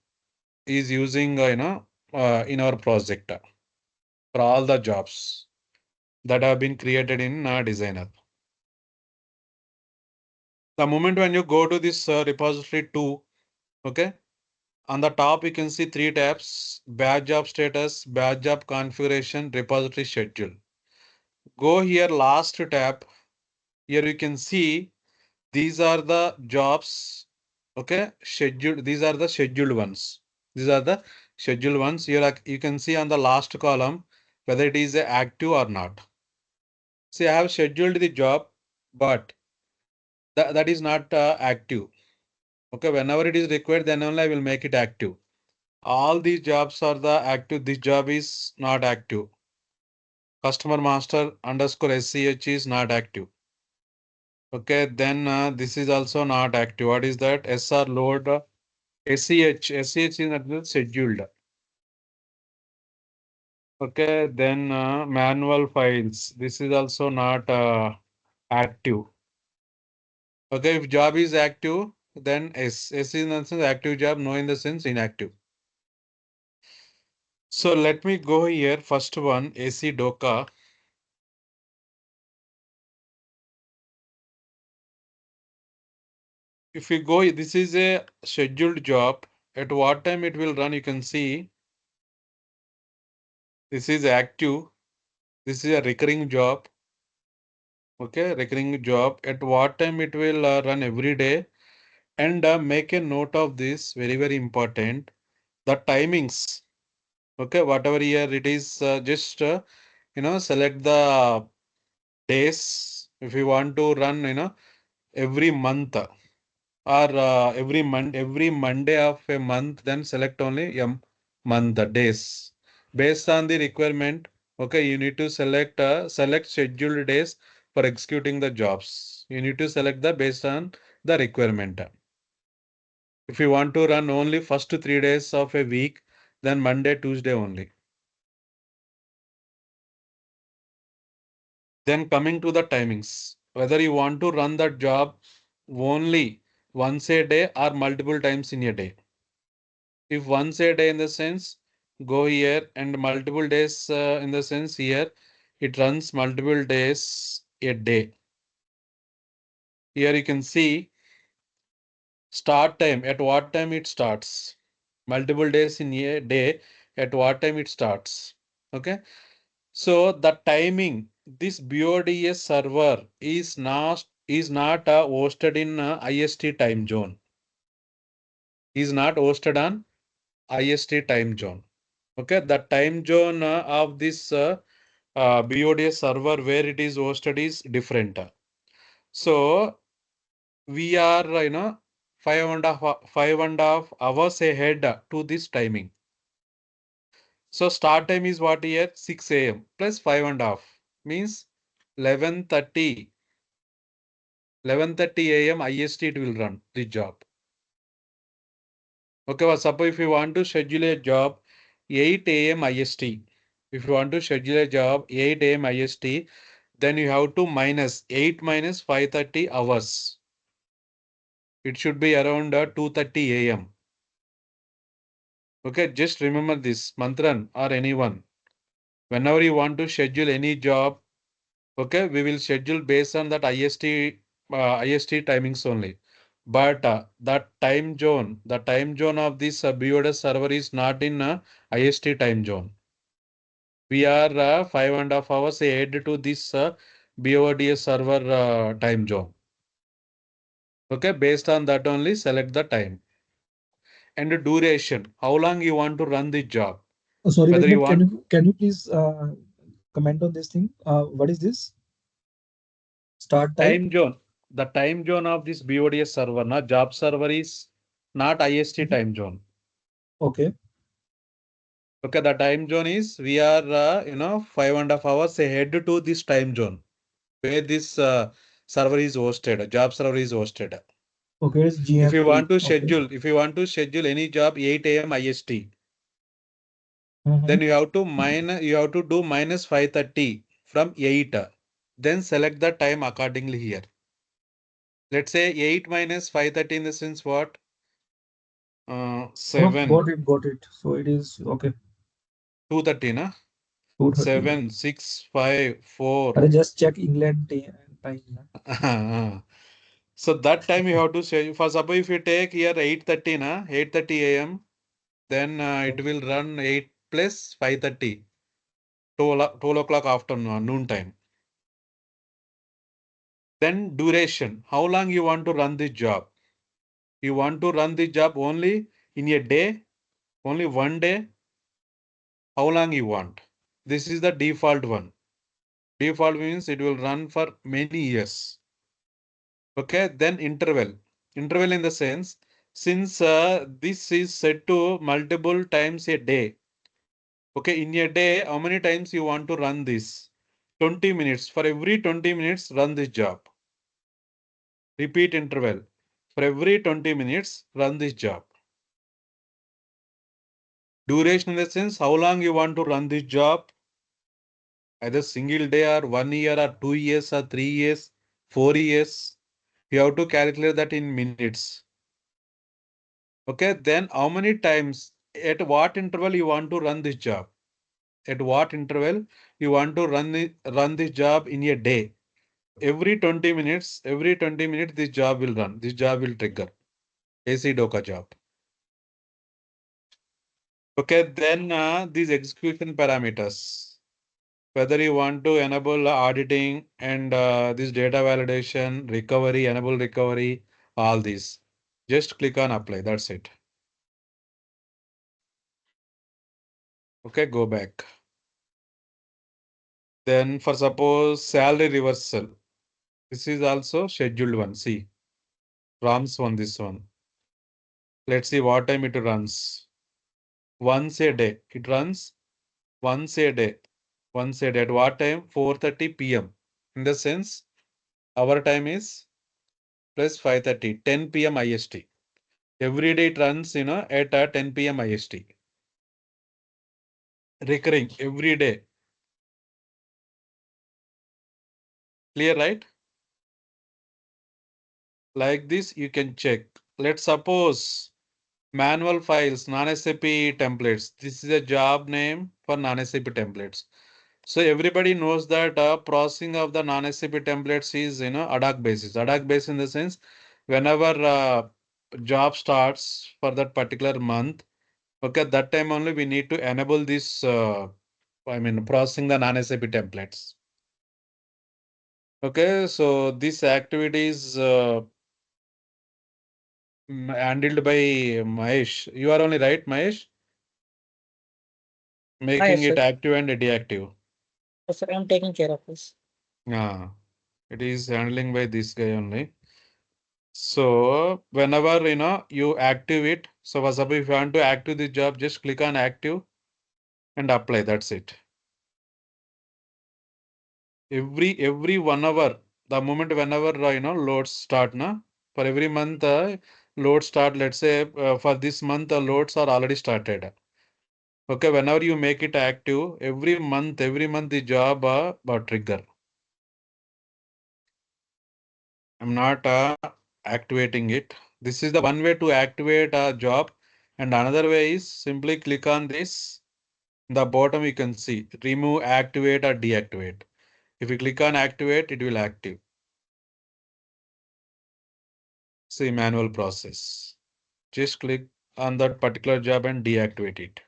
is using in our project for all the jobs that have been created in designer. The moment when you go to this repository 2, okay, on the top you can see three tabs: batch job status, batch job configuration, repository schedule. Go here, last tab. Here you can see these are the jobs, okay, scheduled. These are the scheduled ones. These are the scheduled ones. Here you can see on the last column whether it is active or not. See, I have scheduled the job, but that is not active. Okay, whenever it is required, then only I will make it active. All these jobs are the active. This job is not active. Customer master underscore SCH is not active. Okay, then this is also not active. What is that? SR load SCH is not scheduled. Okay, then manual files. This is also not active. Okay, if job is active, then S is in the sense active job, no in the sense inactive. So let me go here. First one, AC Doka. If you go, this is a scheduled job. At what time it will run, you can see. This is active. This is a recurring job. Okay, recurring job. At what time it will run every day. And make a note of this, very, very important. The timings. Okay, whatever year it is, just, select the days. If you want to run, every month or every Monday of a month, then select only month, days. Based on the requirement, okay, you need to select scheduled days for executing the jobs. You need to select the based on the requirement. If you want to run only first 3 days of a week, then Monday, Tuesday only. Then coming to the timings, whether you want to run that job only once a day or multiple times in a day. If once a day in the sense, go here, and multiple days in the sense here, it runs multiple days a day. Here you can see start time, at what time it starts. Multiple days in a day, at what time it starts. Okay. So the timing, this BODS server is not hosted in IST time zone. Is not hosted on IST time zone. Okay, the time zone of this BODS server where it is hosted is different. So we are 5.5 hours ahead to this timing. So start time is what here? 6 a.m. plus 5.5 means 11:30 a.m. IST it will run the job. Okay, well, suppose if you want to schedule a job 8 a.m. IST, if you want to schedule a job 8 a.m. IST, then you have to minus 8 minus 5:30 hours. It should be around 2:30 a.m. Okay, just remember this, Mantran or anyone. Whenever you want to schedule any job, okay, we will schedule based on that IST timings only. But the time zone of this BODS server is not in IST time zone. We are 5.5 hours ahead to this BODS server time zone. Okay, based on that only select the time and the duration. How long you want to run the job? Sorry, Whether you Venkat, want can you please comment on this thing? What is this start time? time zone, the time zone of this BODS server, na job server is not IST Mhm. time zone. Okay. Okay, the time zone is we are 5.5 hours ahead to this time zone where this server is hosted, job server is hosted. Okay, it's If you GMT. want to Okay. schedule, if you want to schedule any job 8 a.m. IST, Mm-hmm. then you have to do minus 5:30 from 8. Then select the time accordingly here. Let's say 8 minus 5:30 in the sense what? Oh, 7, got it. So it is okay. 2:30, na? 2:30. 7, 6, 5, 4. I just check England time. Na. So that time you have to say, for suppose if you take here 8:30, na, 8:30 a.m., then it will run 8 plus 5:30, 12 o'clock afternoon, noon time. Then duration, how long you want to run this job? You want to run the job only in a day, only one day, how long you want? This is the default one. Default means it will run for many years. Okay, then interval. Interval in the sense, since this is set to multiple times a day. Okay, in a day, how many times you want to run this? 20 minutes. For every 20 minutes, run this job. Repeat interval. For every 20 minutes, run this job. Duration in the sense, how long you want to run this job? Either single day or 1 year or 2 years or 3 years, 4 years. You have to calculate that in minutes. Okay, then how many times at what interval you want to run this job. At what interval you want to run this job in a day. Every 20 minutes, this job will run. This job will trigger. AC Doka job. Okay, then these execution parameters. Whether you want to enable auditing and this data validation, recovery, enable recovery, all these. Just click on apply. That's it. Okay, go back. Then for suppose salary reversal. This is also scheduled one. See, RAMS one, this one. Let's see what time it runs. Once a day. It runs once a day. Once a day. At what time? 4:30 p.m. In the sense, our time is plus 5:30, 10 p.m. IST. Every day it runs, at 10 p.m. IST. Recurring every day. Clear, right? Like this, you can check. Let's suppose manual files, non-SAP templates. This is a job name for non-SAP templates. So everybody knows that processing of the non-SAP templates is, ad hoc basis. Ad hoc basis in the sense, whenever job starts for that particular month, okay, at that time only we need to enable this, processing the non-SAP templates. Okay, so this activity is handled by Mahesh. You are only right, Mahesh? Making Yes, it sir. active and deactive. Yes, sir. I'm taking care of this. Ah, it is handling by this guy only. So whenever you active it, so for example, if you want to active the job, just click on active and apply. That's it. Every 1 hour, the moment whenever loads start, na, for every month loads start. Let's say for this month loads are already started. Okay, whenever you make it active, every month the job trigger. I'm not activating it. This is the one way to activate a job, and another way is simply click on this. In the bottom you can see remove, activate or deactivate. If you click on activate, it will active. See manual process. Just click on that particular job and deactivate it.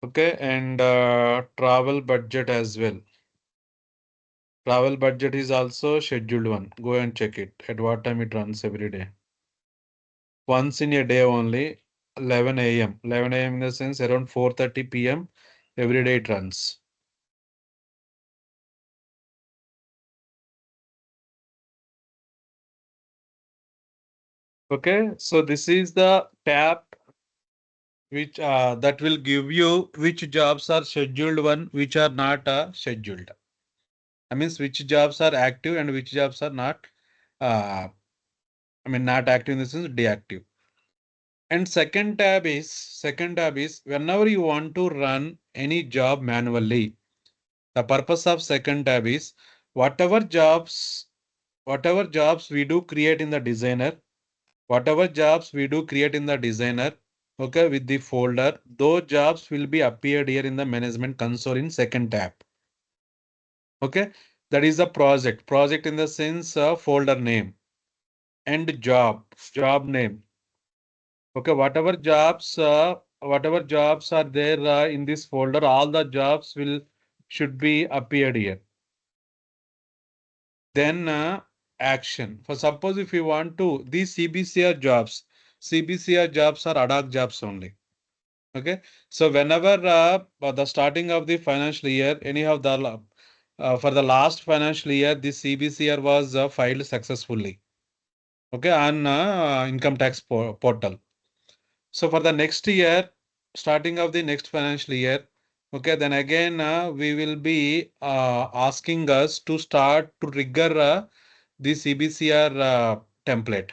Okay, and travel budget as well. Travel budget is also scheduled one. Go and check it at what time it runs every day. Once in a day only, 11 a.m. 11 a.m. in the sense around 4:30 p.m. every day it runs. Okay, so this is the tab which that will give you which jobs are scheduled one, which are not scheduled. I means which jobs are active and which jobs are not. Uh, not active in the sense deactive. And second tab is whenever you want to run any job manually. The purpose of second tab is whatever jobs whatever jobs we do create in the designer, okay, with the folder, those jobs will be appeared here in the management console in second tab. Okay, that is the project in the sense of folder name and job name. Okay, whatever jobs are there in this folder, all the jobs should be appeared here. Then action. For suppose if you want to, these CBCR jobs are ad hoc jobs only. Okay. So whenever the starting of the financial year, anyhow, for the last financial year, this CBCR was filed successfully. Okay, on income tax portal. So for the next year, starting of the next financial year, okay, then again we will be asking us to start to trigger the CBCR template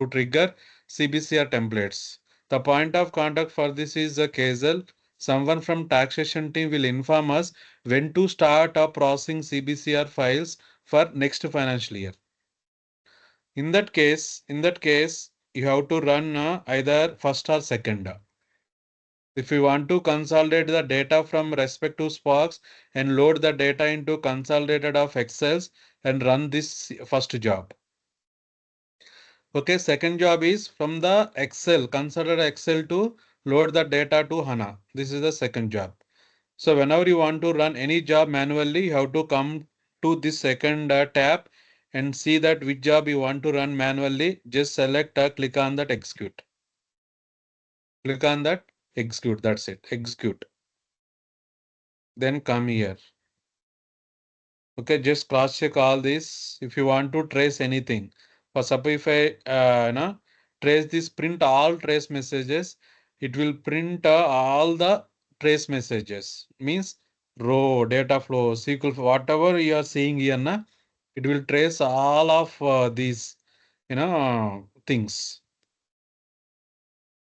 to trigger CBCR templates. The point of contact for this is a Kazel. Someone from taxation team will inform us when to start processing CBCR files for next financial year. In that case, you have to run either first or second. If you want to consolidate the data from respective sparks and load the data into consolidated of Excels and run this first job. Okay, second job is from the Excel, consider Excel to load the data to HANA. This is the second job. So whenever you want to run any job manually, you have to come to this second tab and see that which job you want to run manually. Just select, click on that execute. Click on that execute. That's it. Execute. Then come here. Okay, just cross check all this. If you want to trace anything, for suppose if I trace this, print all trace messages, it will print all the trace messages. Means row, data flow, SQL, whatever you are seeing here, na, it will trace all of these things.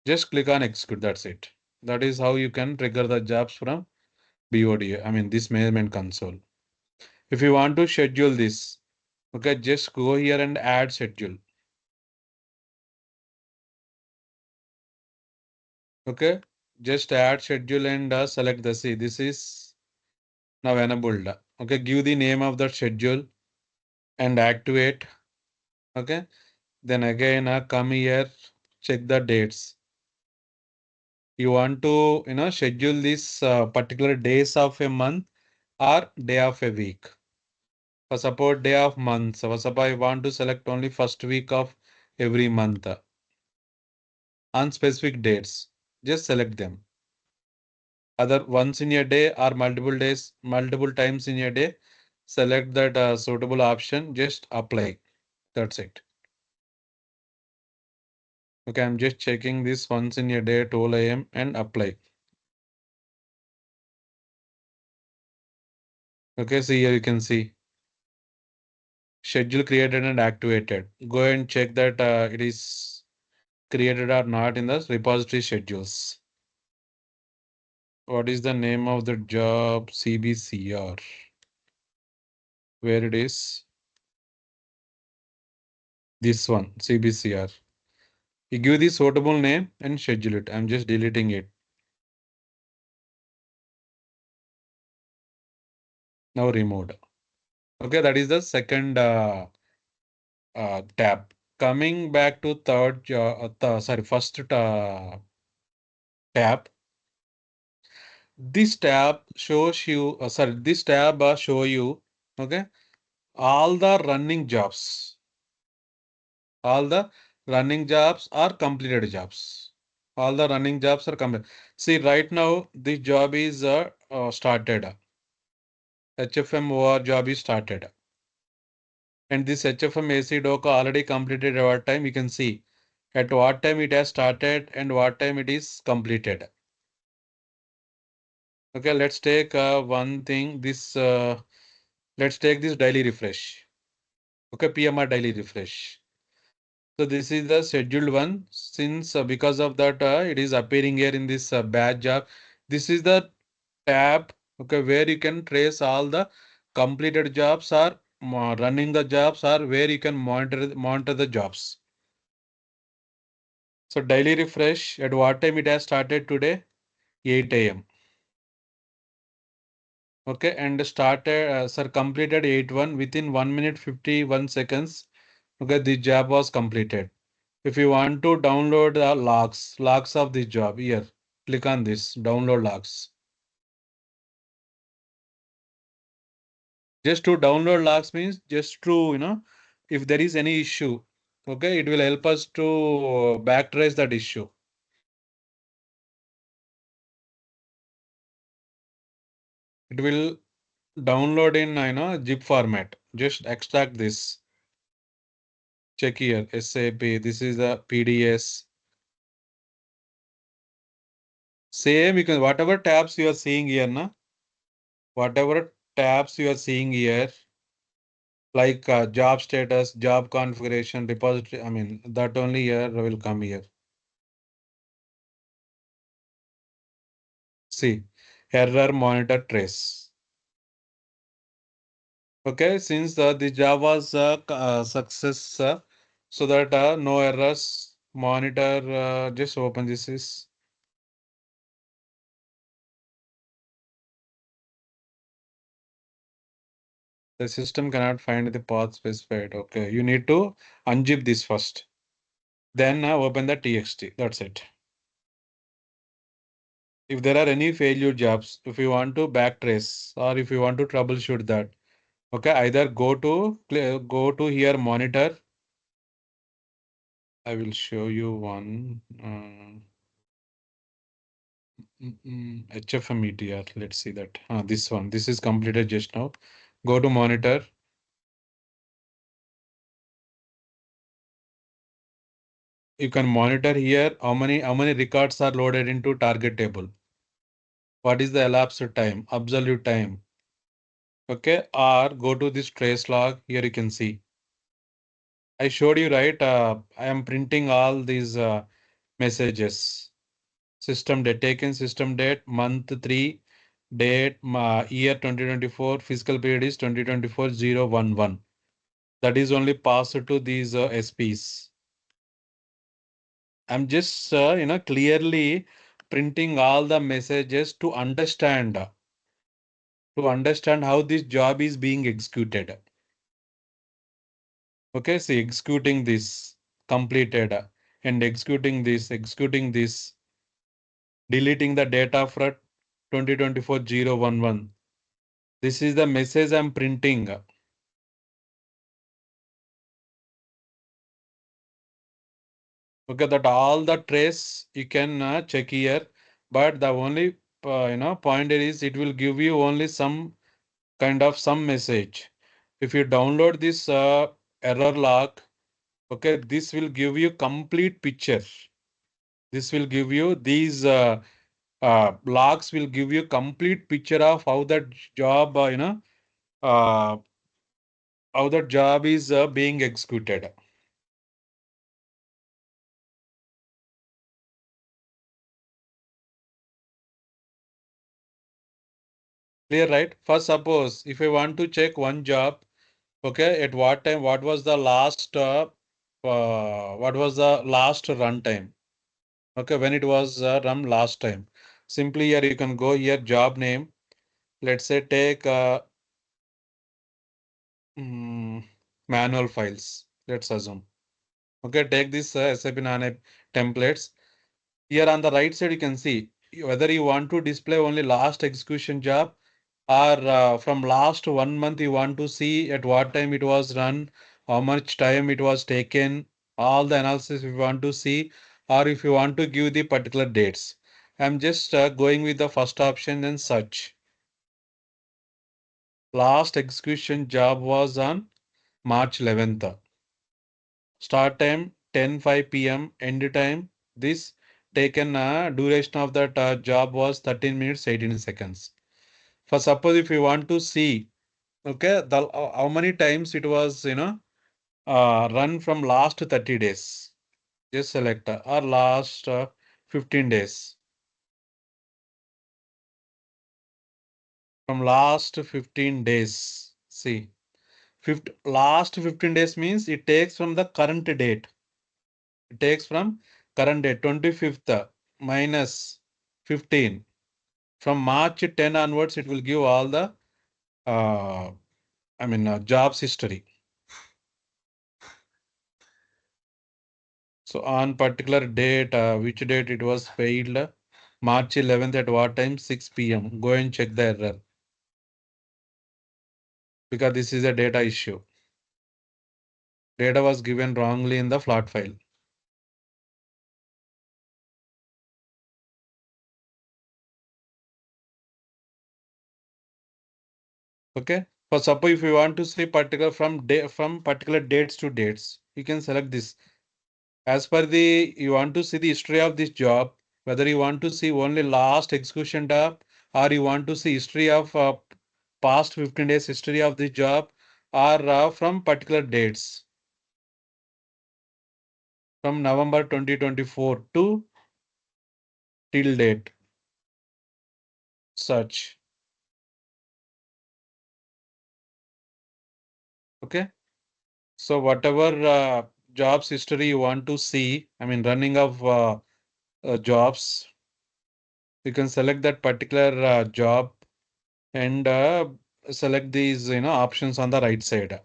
Just click on execute. That's it. That is how you can trigger the jobs from BOD. I mean this management console. If you want to schedule this. Okay, just go here and add schedule. Okay, just add schedule and select the C. This is now enabled. Okay, give the name of the schedule and activate. Okay, then again come here, check the dates. You want to schedule this particular days of a month or day of a week. For support day of month. So suppose I want to select only first week of every month on specific dates. Just select them. Either once in a day or multiple days, multiple times in a day, select that suitable option, just apply. That's it. Okay, I'm just checking this once in a day, 12 a.m. and apply. Okay, so here you can see schedule created and activated. Go and check that it is created or not in the repository schedules. What is the name of the job? CBCR. Where it is? This one, CBCR. You give the suitable name and schedule it. I'm just deleting it. Now removed. Okay, that is the second tab. Coming back to first tab. This tab shows you, this tab show you, okay, all the running jobs. All the running jobs are completed jobs. All the running jobs are completed. See, right now, this job is started. HFM OR job is started. And this HFM AC doc already completed at what time, you can see at what time it has started and what time it is completed. Okay, let's take one thing, let's take this daily refresh. Okay, PMR daily refresh. So this is the scheduled one. Since because of that it is appearing here in this batch job. This is the tab, okay, where you can trace all the completed jobs or running the jobs, or where you can monitor the jobs. So daily refresh, at what time it has started today? 8 a.m. Okay, and started, completed 8:1 within 1 minute 51 seconds. Okay, the job was completed. If you want to download the logs of the job, here, click on this, download logs. Just to download logs means just to, if there is any issue, okay, it will help us to backtrace that issue. It will download in, zip format. Just extract this. Check here, SAP, this is the PDS. Same, you can, whatever tabs you are seeing here, whatever tabs you are seeing here, like job status, job configuration, repository, I mean, that only here will come here. See, error monitor trace. Okay, since the job was success, so that no errors. Monitor, just open this is. The system cannot find the path specified. Okay, you need to unzip this first. Then open the txt. That's it. If there are any failure jobs, if you want to backtrace or if you want to troubleshoot that, okay, either go to here monitor. I will show you one. HFM ETR. Let's see that. This one. This is completed just now. Go to monitor. You can monitor here how many records are loaded into target table. What is the elapsed time, absolute time? Okay, or go to this trace log. Here you can see. I showed you, right? I am printing all these messages. System date, taken system date, month 3, date, year 2024, fiscal period is 2024-011. That is only passed to these SPs. I'm just, clearly printing all the messages to understand how this job is being executed. Okay, see, executing this, completed, and executing this, deleting the data for 2024-011. This is the message I'm printing. Okay, that all the trace you can check here, but the only point is it will give you only some kind of some message. If you download this error log, okay, this will give you complete picture. This will give you these logs will give you complete picture of how that job, uh, how that job is being executed. Clear, right? First, suppose if I want to check one job, okay, at what time, what was the last run time? Okay, when it was run last time. Simply here you can go here, job name. Let's say take manual files. Let's assume. Okay, take this SAP Nane templates. Here on the right side, you can see whether you want to display only last execution job or from last 1 month you want to see at what time it was run, how much time it was taken, all the analysis you want to see, or if you want to give the particular dates. I'm just going with the first option and search. Last execution job was on March 11th. Start time 10:05 p.m. End time this taken duration of that job was 13 minutes 18 seconds. For suppose if you want to see, okay, how many times it was run from last 30 days, just select or last 15 days. From last 15 days, see, last 15 days means it takes from the current date. It takes from current date 25th minus 15. From March 10 onwards, it will give all the jobs history. So on particular date, which date it was failed, March 11th at what time? 6 p.m. Go and check the error because this is a data issue. Data was given wrongly in the plot file. Okay. For suppose if you want to see particular from particular dates to dates, you can select this. As per you want to see the history of this job, whether you want to see only last execution job or you want to see history of past 15 days history of this job or from particular dates from November 2024 to till date. Search. Okay. So whatever jobs history you want to see, I mean running of jobs, you can select that particular job and select these options on the right side.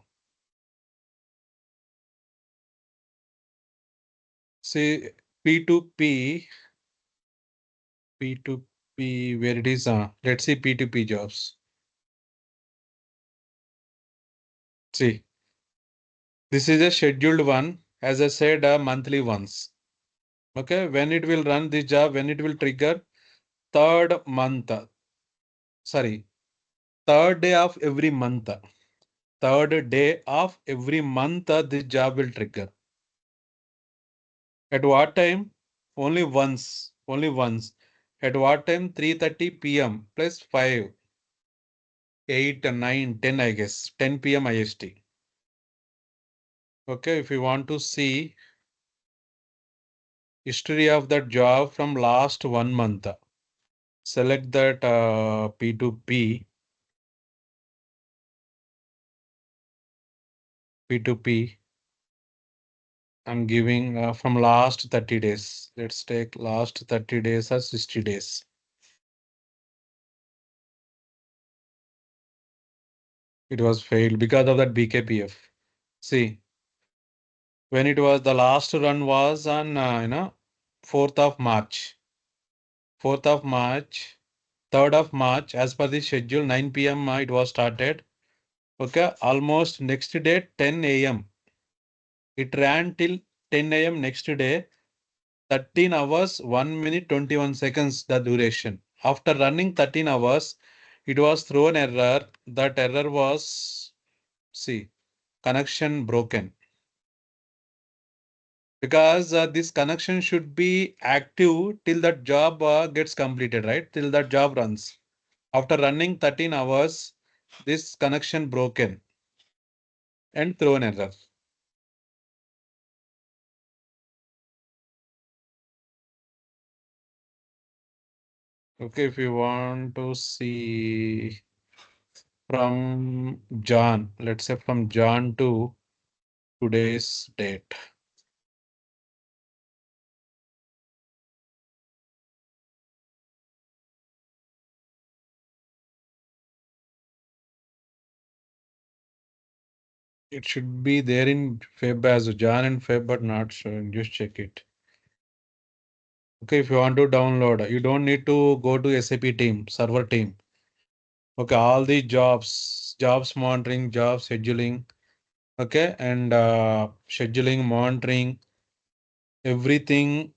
See P2P, P2P, where it is, let's see P2P jobs. See, this is a scheduled one, as I said, monthly ones. Okay, when it will run this job, when it will trigger, third month, sorry, third day of every month. Third day of every month, this job will trigger. At what time? Only once. Only once. At what time? 3:30 p.m. plus 5, 8, 9, 10, I guess. 10 p.m. IST. Okay, if you want to see history of that job from last 1 month, select that P2P, P2P. I'm giving from last 30 days. Let's take last 30 days or 60 days. It was failed because of that BKPF. See, when it was the last run was on 4th of March. 4th of March, 3rd of March, as per the schedule, 9 p.m. It was started. Okay, almost next day, 10 a.m. It ran till 10 a.m. next day, 13 hours, 1 minute, 21 seconds, the duration. After running 13 hours, it was thrown error. That error was, see, connection broken. Because this connection should be active till that job gets completed, right? Till that job runs. After running 13 hours, this connection broken and thrown error. Okay, if you want to see from Jan, let's say from Jan to today's date. It should be there in Feb as Jan and Feb, but not showing. Just check it. Okay, if you want to download, you don't need to go to SAP team, server team. Okay, all the jobs monitoring, job scheduling, okay, and scheduling, monitoring, everything,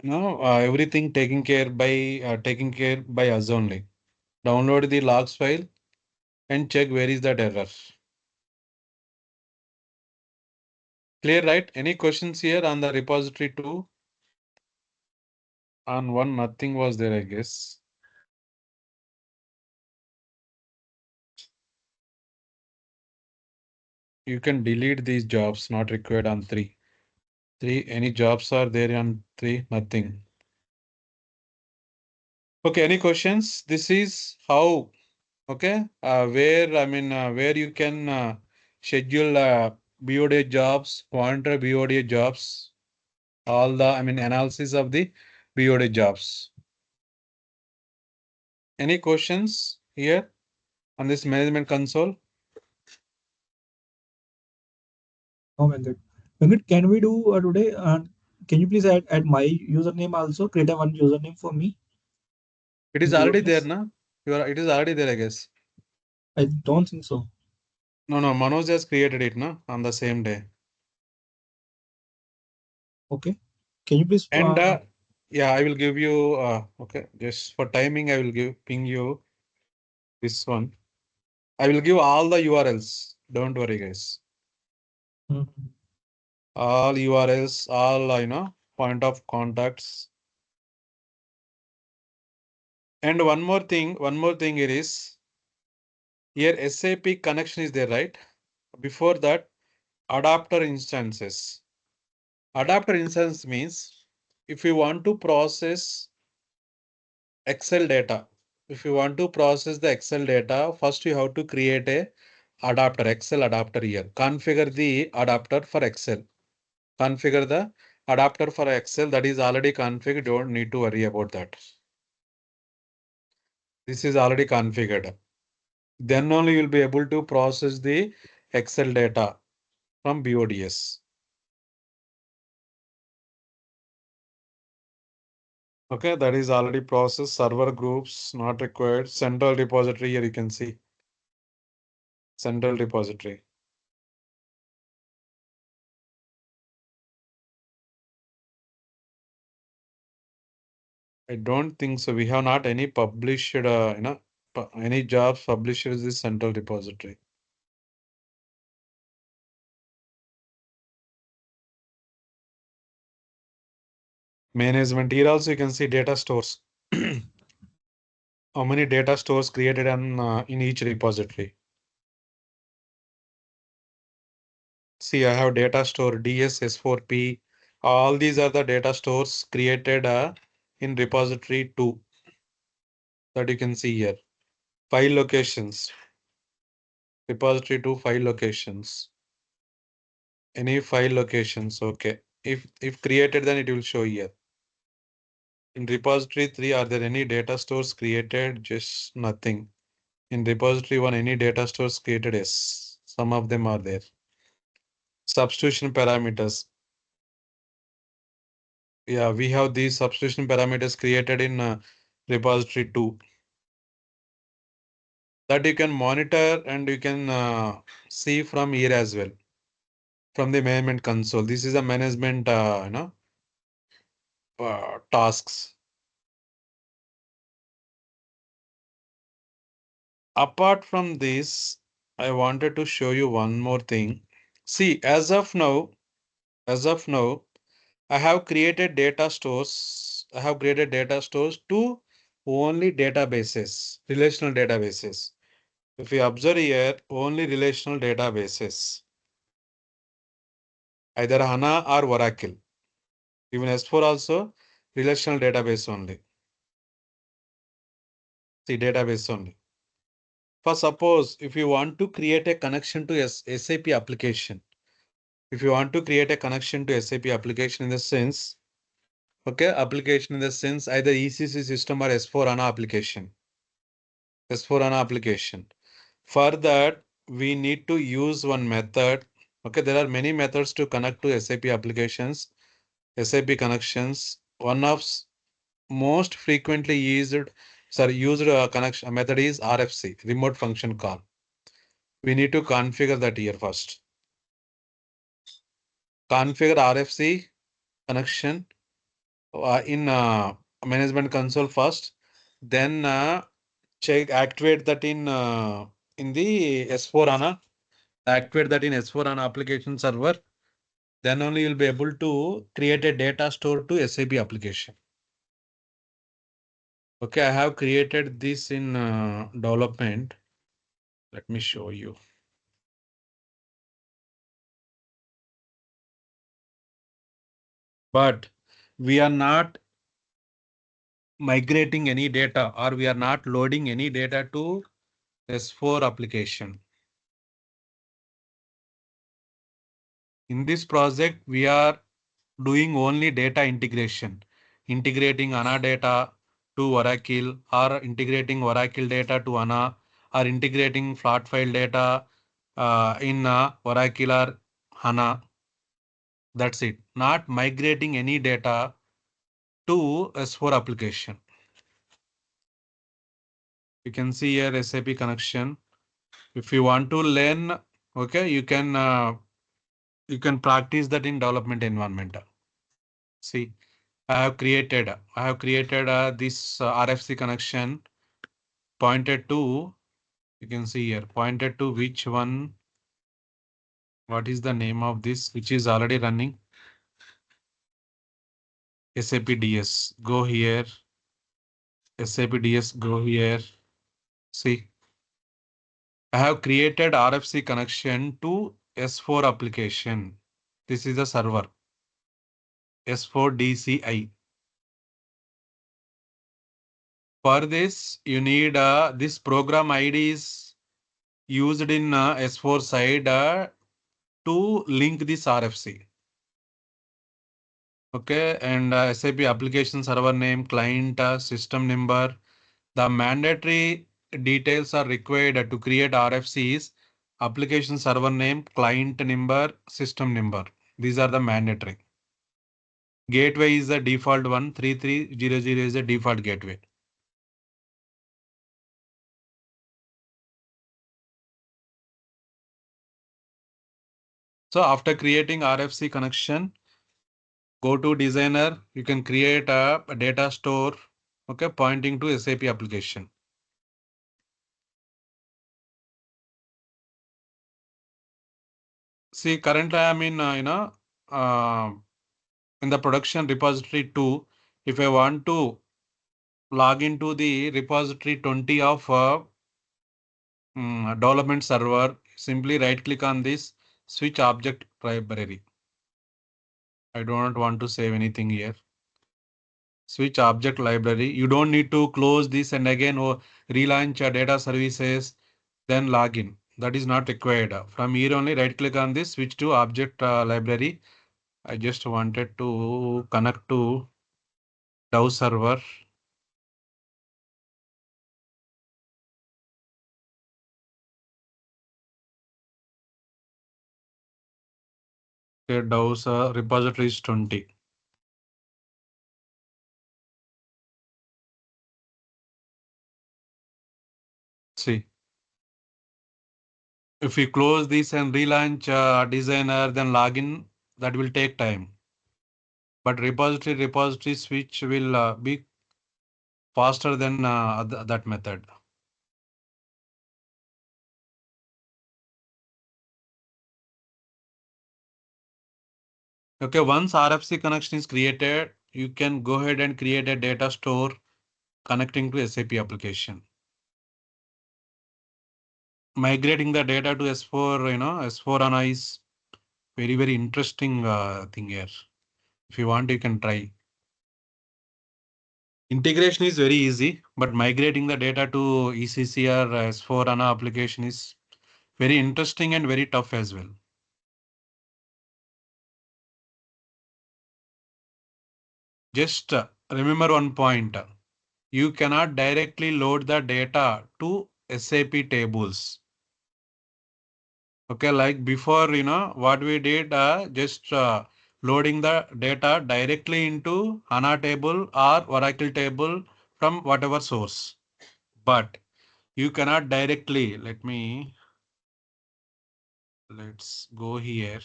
everything taken care by us only. Download the logs file and check where is that error. Clear, right? Any questions here on the repository 2? On 1, nothing was there, I guess. You can delete these jobs not required on 3. 3, any jobs are there on 3? Nothing. Okay, any questions? This is how, okay, where you can schedule BOD jobs, monitor BOD jobs, all the, analysis of the BOD jobs. Any questions here on this management console? Oh, Venkat. Venkat, can we do today? Can you please add my username also? Create a one username for me It in is already there, BODS. na? It is already there, I guess. I don't think so. No, Manoj has created it, na, on the same day. Okay. Can you please? And yeah, I will give you, okay, just for timing, I will ping you this one. I will give all the URLs. Don't worry, guys. Mhm. All URLs, all, point of contacts. And one more thing it is, here SAP connection is there, right? Before that, adapter instances. Adapter instance means if you want to process Excel data, if you want to process the Excel data, first you have to create a adapter, Excel adapter here. Configure the adapter for Excel. Configure the adapter for Excel that is already configured. Don't need to worry about that. This is already configured. Then only you'll be able to process the Excel data from BODS. Okay, that is already processed. Server groups not required. Central repository here you can see. Central repository. I don't think so. We have not any published, any jobs published in this central repository. Management here also you can see data stores. How many data stores created in each repository? See, I have data store DS, S4P. All these are the data stores created in repository 2 that you can see here. 5 locations. Repository 2, 5 locations. Any 5 locations, okay. If created, then it will show here. In repository 3, are there any data stores created? Just nothing. In repository 1, any data stores created? Yes, some of them are there. Substitution parameters. Yeah, we have these substitution parameters created in repository 2 that you can monitor and you can see from here as well, from the management console. This is a management tasks. Apart from this, I wanted to show you one more thing. See, as of now, I have created data stores. I have created data stores to only databases, relational databases. If you observe here, only relational databases, either HANA or Oracle. Even S4 also, relational database only. See, database only. For suppose, if you want to create a connection to SAP application, if you want to create a connection to SAP application in the sense, okay, application in the sense either ECC system or S4 HANA application. S4 HANA application. For that, we need to use one method. Okay, there are many methods to connect to SAP applications, SAP connections. One of most frequently used connection method is RFC, remote function call. We need to configure that here first. Configure RFC connection in management console first, then activate that in the S4 HANA, activate that in S4 HANA application server. Then only you'll be able to create a data store to SAP application. Okay, I have created this in development. Let me show you. But we are not migrating any data or we are not loading any data to S4 application. In this project, we are doing only data integration, integrating HANA data to Oracle or integrating Oracle data to HANA or integrating flat file data in Oracle or HANA. That's it. Not migrating any data to S4 application. You can see here SAP connection. If you want to learn, okay, you can practice that in development environment. See, I have created this RFC connection pointed to, you can see here, pointed to which one, what is the name of this, which is already running. SAP DS, go here. SAP DS, go here. See, I have created RFC connection to S4 application. This is the server. S4 DCI. For this, you need this program IDs used in S4 side to link this RFC. Okay, and SAP application server name, client, system number. The mandatory details are required to create RFCs, application server name, client number, system number. These are the mandatory. Gateway is the default one, 3300 is the default gateway. So after creating RFC connection, go to designer, you can create a data store, okay, pointing to SAP application. See, currently I'm in, uh, in the production repository 2. If I want to log into the repository 20 of development server, simply right click on this switch object library. I don't want to save anything here. Switch object library. You don't need to close this and again or relaunch data services, then login. That is not required. From here only right click on this, switch to object library. I just wanted to connect to Dev server. Okay, Dev's repository is 20. See, if we close this and relaunch designer, then login, that will take time. But repository switch will be faster than that method. Okay, once RFC connection is created, you can go ahead and create a data store connecting to SAP application. Migrating the data to S4, S4 HANA is very, very interesting thing here. If you want, you can try. Integration is very easy, but migrating the data to ECC or S4 HANA application is very interesting and very tough as well. Just remember one point. You cannot directly load the data to SAP tables. Okay, like before, what we did, just loading the data directly into HANA table or Oracle table from whatever source. But you cannot directly, let's go here.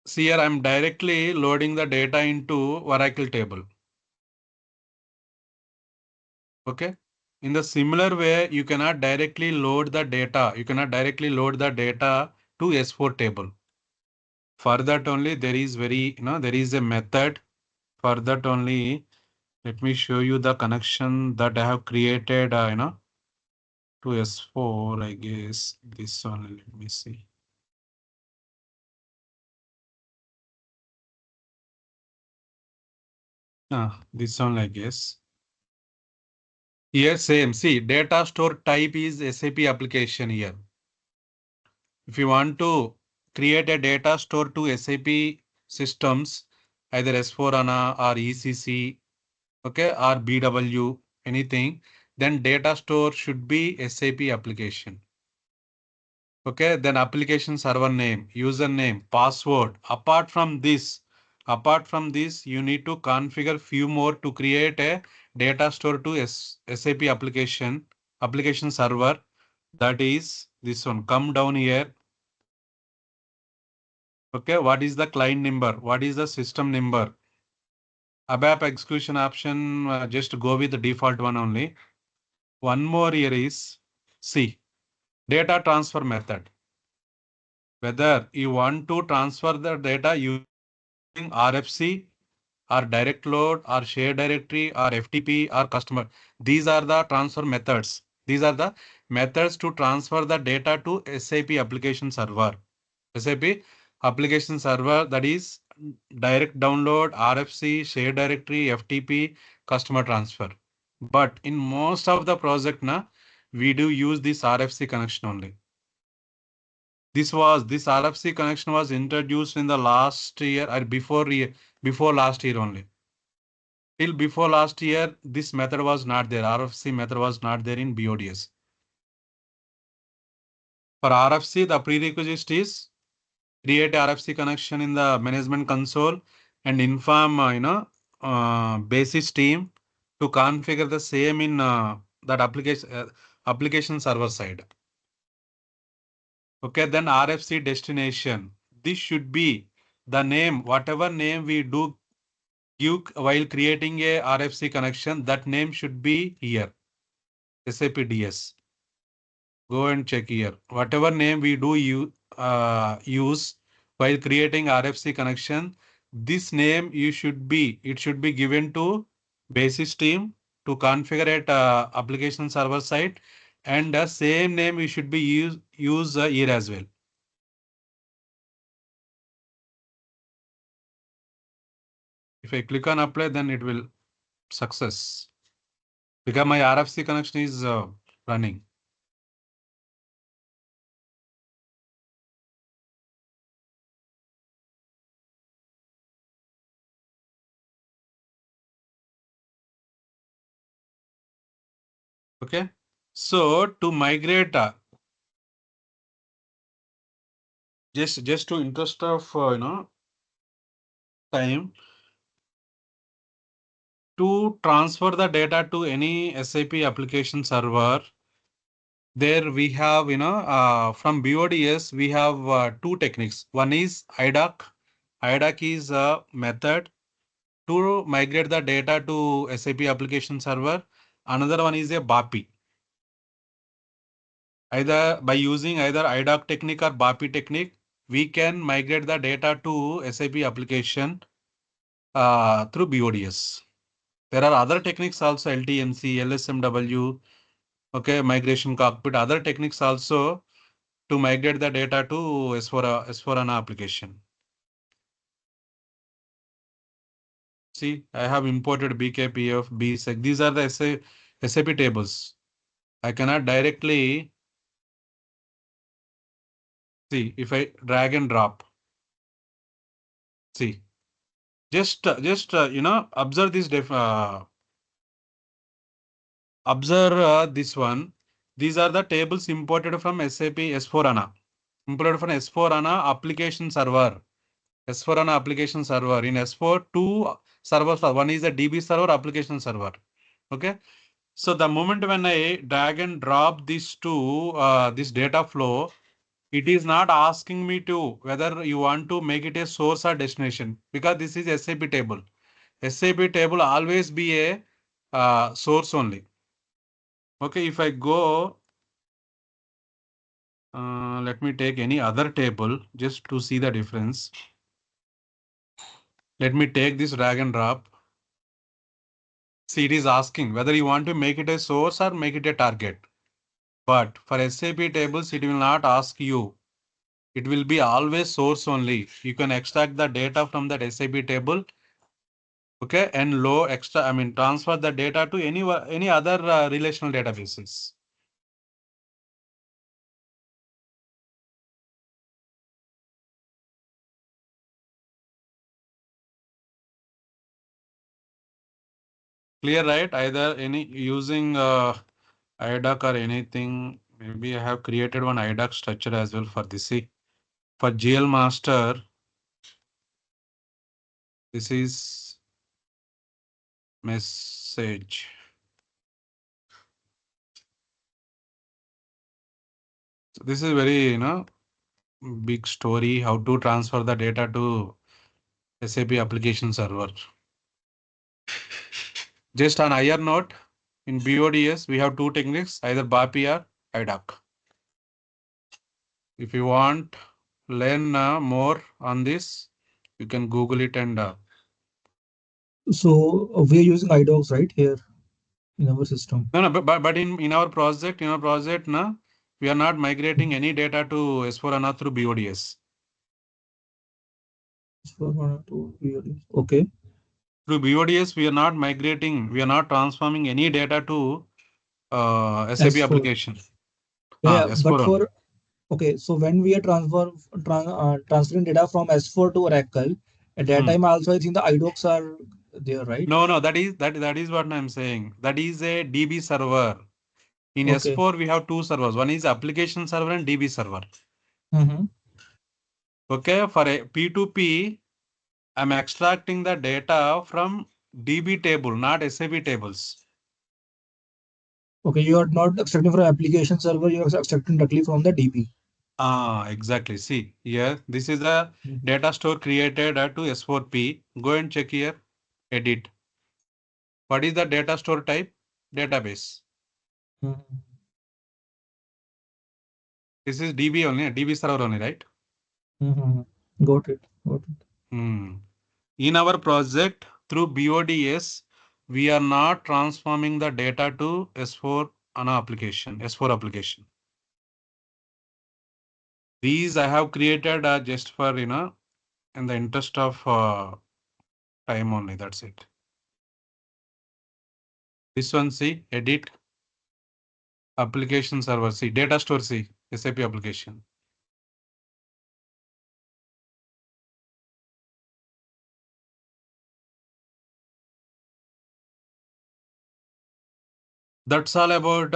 See here, I'm directly loading the data into Oracle table. Okay. In the similar way, you cannot directly load the data. You cannot directly load the data to S4 table. For that only there is there is a method. For that only, let me show you the connection that I have created, to S4, I guess this one, let me see. This one, I guess. Here same, see, data store type is SAP application here. If you want to create a data store to SAP systems, either S4 HANA or ECC, okay, or BW, anything, then data store should be SAP application. Okay, then application server name, username, password. Apart from this, you need to configure few more to create a data store to SAP application server. That is this one. Come down here. Okay, what is the client number? What is the system number? ABAP execution option, just go with the default one only. One more here is C, data transfer method. Whether you want to transfer the data using RFC or direct load or shared directory or FTP or customer. These are the transfer methods. These are the methods to transfer the data to SAP application server. SAP application server, that is direct download, RFC, share directory, FTP, customer transfer. But in most of the project, we do use this RFC connection only. This RFC connection was introduced in the last year or before last year only. Till before last year, this method was not there. RFC method was not there in BODS. For RFC, the prerequisite is create RFC connection in the management console and inform basis team to configure the same in that application server side. Okay, then RFC destination. This should be the name, whatever name we do give while creating a RFC connection, that name should be here. SAP DS. Go and check here. Whatever name we do use while creating RFC connection, this name it should be given to basis team to configure it application server side, and the same name we should be use here as well. If I click on apply, then it will success because my RFC connection is running. Okay, so to migrate, just to interest of time, to transfer the data to any SAP application server, there we have from BODS we have two techniques. One is IDOC. IDOC is a method to migrate the data to SAP application server. Another one is a BAPI. Either by using either IDOC technique or BAPI technique, we can migrate the data to SAP application through BODS. There are other techniques also, LTMC, LSMW, okay, migration cockpit, other techniques also to migrate the data to S4HANA application. See, I have imported BKPF, BSEC. These are the SAP tables. I cannot directly see if I drag and drop. See, just observe this observe this one. These are the tables imported from SAP S4HANA. Imported from S4HANA application server. S4HANA application server. In S4, two servers. One is a DB server, application server. Okay. So the moment when I drag and drop this to this data flow, it is not asking me to whether you want to make it a source or destination, because this is SAP table. SAP table always be a source only. Okay, if I go, let me take any other table just to see the difference. Let me take this drag and drop. See, it is asking whether you want to make it a source or make it a target. But for SAP tables, it will not ask you. It will be always source only. You can extract the data from that SAP table. Okay, and transfer the data to any other relational databases. Clear, right? Either any using IDOC or anything. Maybe I have created one IDOC structure as well for this. See, for GL master, this is message. So this is very big story how to transfer the data to SAP application server. Just on IR note, in BODS, we have two techniques, either BAPI or IDOC. If you want learn more on this, you can Google it and. So we are using IDOCs right here in our system. No, but in our project, we are not migrating any data to S4HANA through BODS. S4 to BODS. Okay. Through BODS, we are not migrating, we are not transforming any data to SAP S4. application. Yeah, but S4 only. for okay, so when we are transferring data from S4 to Oracle, at that Hmm. time also I think the idocs are there, right? No, that is what I'm saying. That is a DB server. In Okay. S4, we have two servers. One is application server and DB server. Mm-hmm. Okay, for a P2P, I'm extracting the data from DB table, not SAP tables. Okay, you are not extracting from application server, you are extracting directly from the DB. Exactly. See, here, this is a data store created to S4P. Go and check here, edit. What is the data store type? Database. Mm-hmm. This is DB only, DB server only, right? Mm-hmm. Got it. Got it. Hmm. In our project, through BODS, we are not transforming the data to S4 HANA application, S4 application. These I have created just for, in the interest of time only, that's it. This one, see, edit, application server, see, data store, see, SAP application. That's all about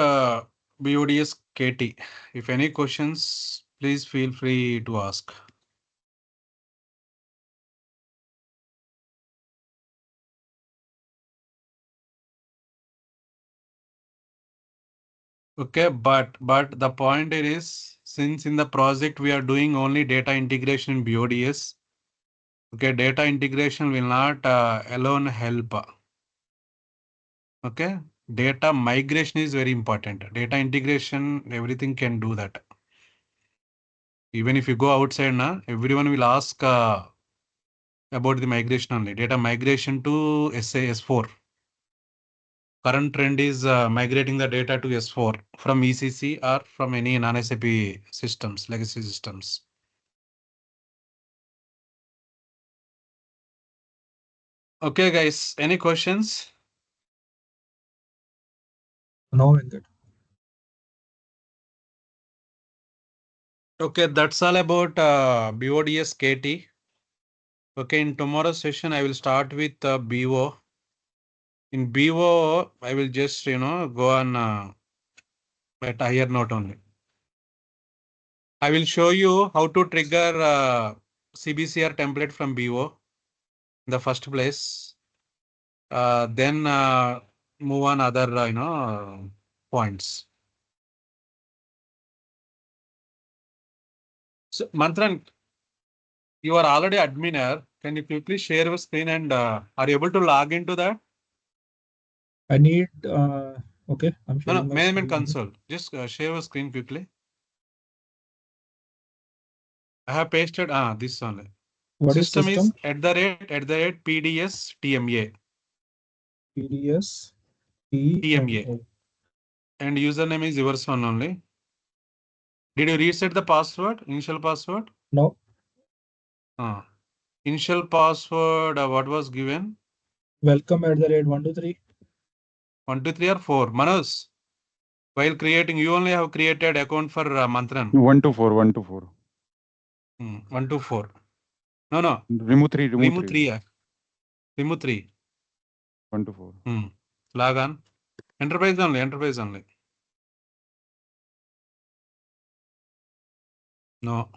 BODS KT. If any questions, please feel free to ask. Okay, but the point here is, since in the project we are doing only data integration in BODS, okay, data integration will not alone help. Okay, data migration is very important. Data integration, everything can do that. Even if you go outside now, everyone will ask about the migration only. Data migration to SAS4. Current trend is migrating the data to S4 from ECC or from any non-SAP systems, legacy systems. Okay, guys, any questions? No, Venkat. Okay, that's all about BODS KT. Okay, in tomorrow's session, I will start with BO. In BO, I will just, go on at higher note only. I will show you how to trigger CBCR template from BO in the first place. Then move on other, points. So, Mantran, you are already adminer. Can you quickly share your screen and are you able to log into that? I need okay, I'm No, sharing my management screen here. console. Just share your screen quickly. I have pasted this only. What is System is system? @ PDS TMA. PDS TMA. TMA. And username is yours one only. Did you reset the password? Initial password? No, Initial password, what was given? welcome at the rate 123. 1, 2, 3 or 4. Manoj, while creating, you only have created account for Mantran. 124, 124. 1, 2, 4. No. Remove 3, remove Remove 3. 3. Remove 3. 124. Log on. Enterprise only. No.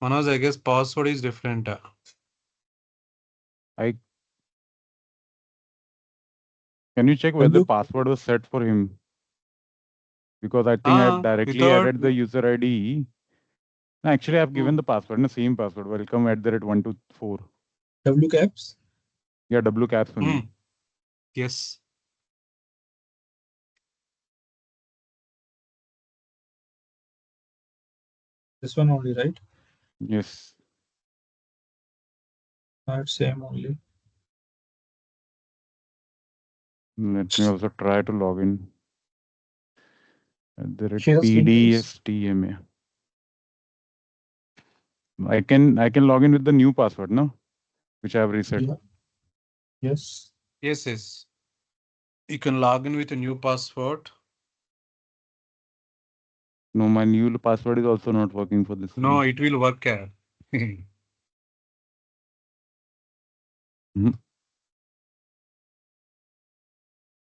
Manoj, I guess password is different. I Can you check whether W password was set for him? Because I think I've directly Without added the user ID. No, actually, I've given mm, the password, the same password. Welcome at the rate 124. W caps. Yeah, W caps only. yes. This one only, right? Yes. Not same only. Let me also try to log in. Share screen, please. PDSTMA. I can log in with the new password, no? Which I have reset. Yeah. Yes. Yes, yes. You can log in with a new password. No, my new password is also not working for this. No, it will work.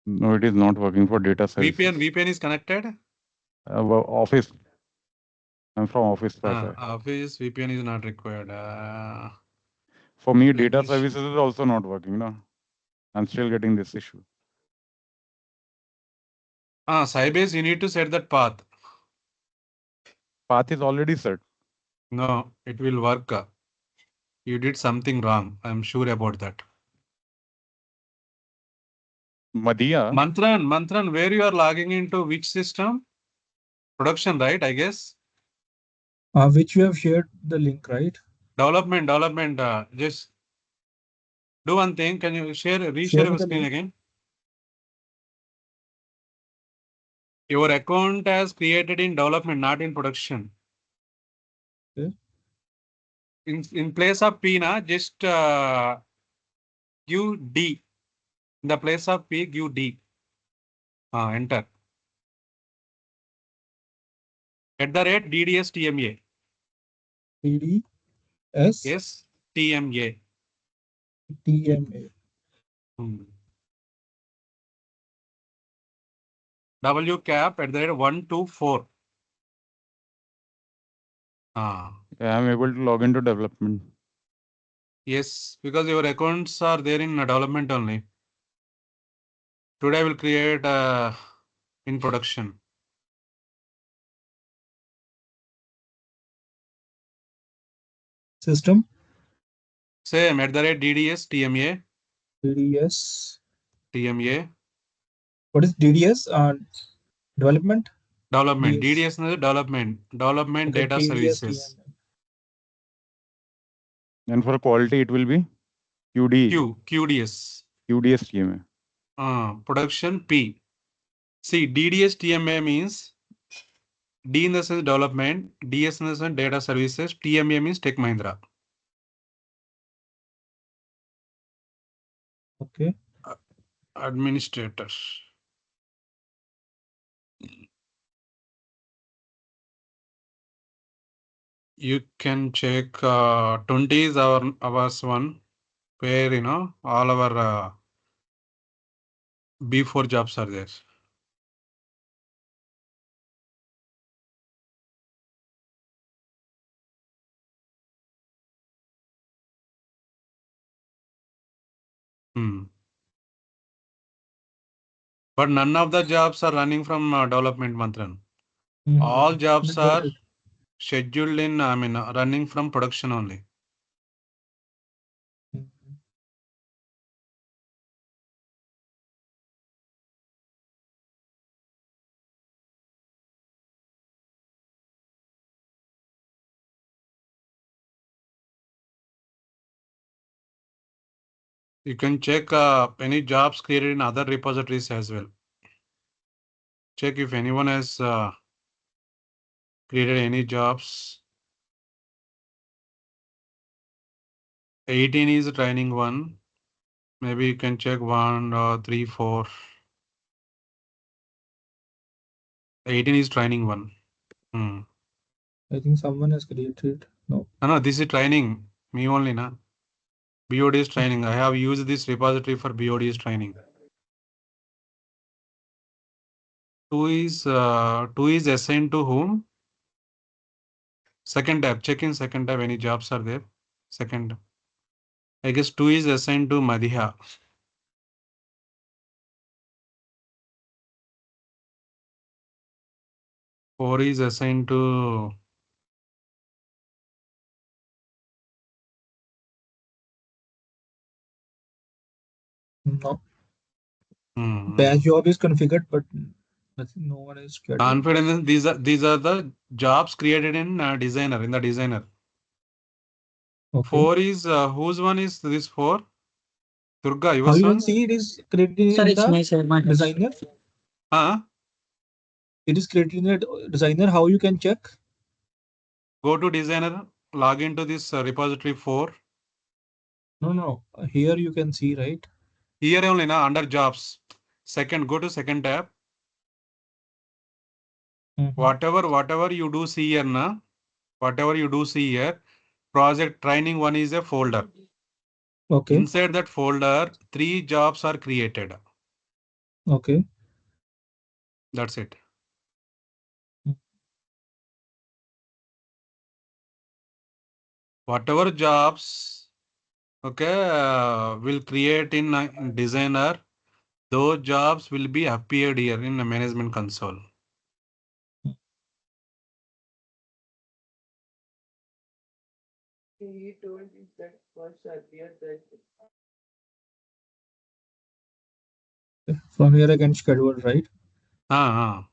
No, it is not working for data services. VPN is connected. Office. I'm from Office. Office VPN is not required. For me, Let data me services is also not working. No, I'm still getting this issue. Sybase, you need to set that path. Path is already set. No, it will work. You did something wrong. I'm sure about that. Madhya. Mantran, where you are logging into which system? Production, right? I guess. Which you have shared the link, right? Development. Just do one thing. Can you reshare your screen again? Your account has created in development, not in production. Okay. In place of P, just give D. In the place of P, give D. Enter. @ DDS TMA. DDS. Yes, TMA. TMA. WCAP @124. I'm able to log into development. Yes, because your accounts are there in development only. Today I will create in production. System. Same @DDS TMA. DDS. TMA. What is DDS? Development. Development. DS. DDS is development. Development Okay, data DDS, services. TMA. And for quality, it will be QDS. QDS TMA. Production P. See, DDS TMA means D in the sense development, DS in the sense data services, TMA means Tech Mahindra. Okay. Administrator. You can check 20 is our hours one, where all our B4 jobs are there. But none of the jobs are running from development, Mantran. All jobs are scheduled in, running from production only. You can check any jobs created in other repositories as well. Check if anyone has created any jobs. 18 is training one. Maybe you can check 1, 3, 4. 18 is training one. I think someone has created. No, this is training. Me only, na. BOD is training. I have used this repository for BOD is training. 2 is assigned to whom? Second tab. Check in second tab. Any jobs are there? Second. I guess 2 is assigned to Madhya. 4 is assigned to No. Batch job is configured, but nothing. No one is scheduled. Confidence. These are the jobs created in designer, in the designer. Okay. 4 is whose one is this 4? Durga, How yours you one? can see it is created Sir, in it's the my sir, my designer. It is created in the designer. How you can check? Go to designer, log into this repository 4. No. Here you can see, right? Here only now under jobs. Second, go to second tab. Whatever you do see here now, whatever you do see here, project training one is a folder. Okay. Inside that folder, 3 jobs are created. Okay. That's it. Whatever jobs, okay, will create in designer, those jobs will be appeared here in the management console. From here I can schedule, right?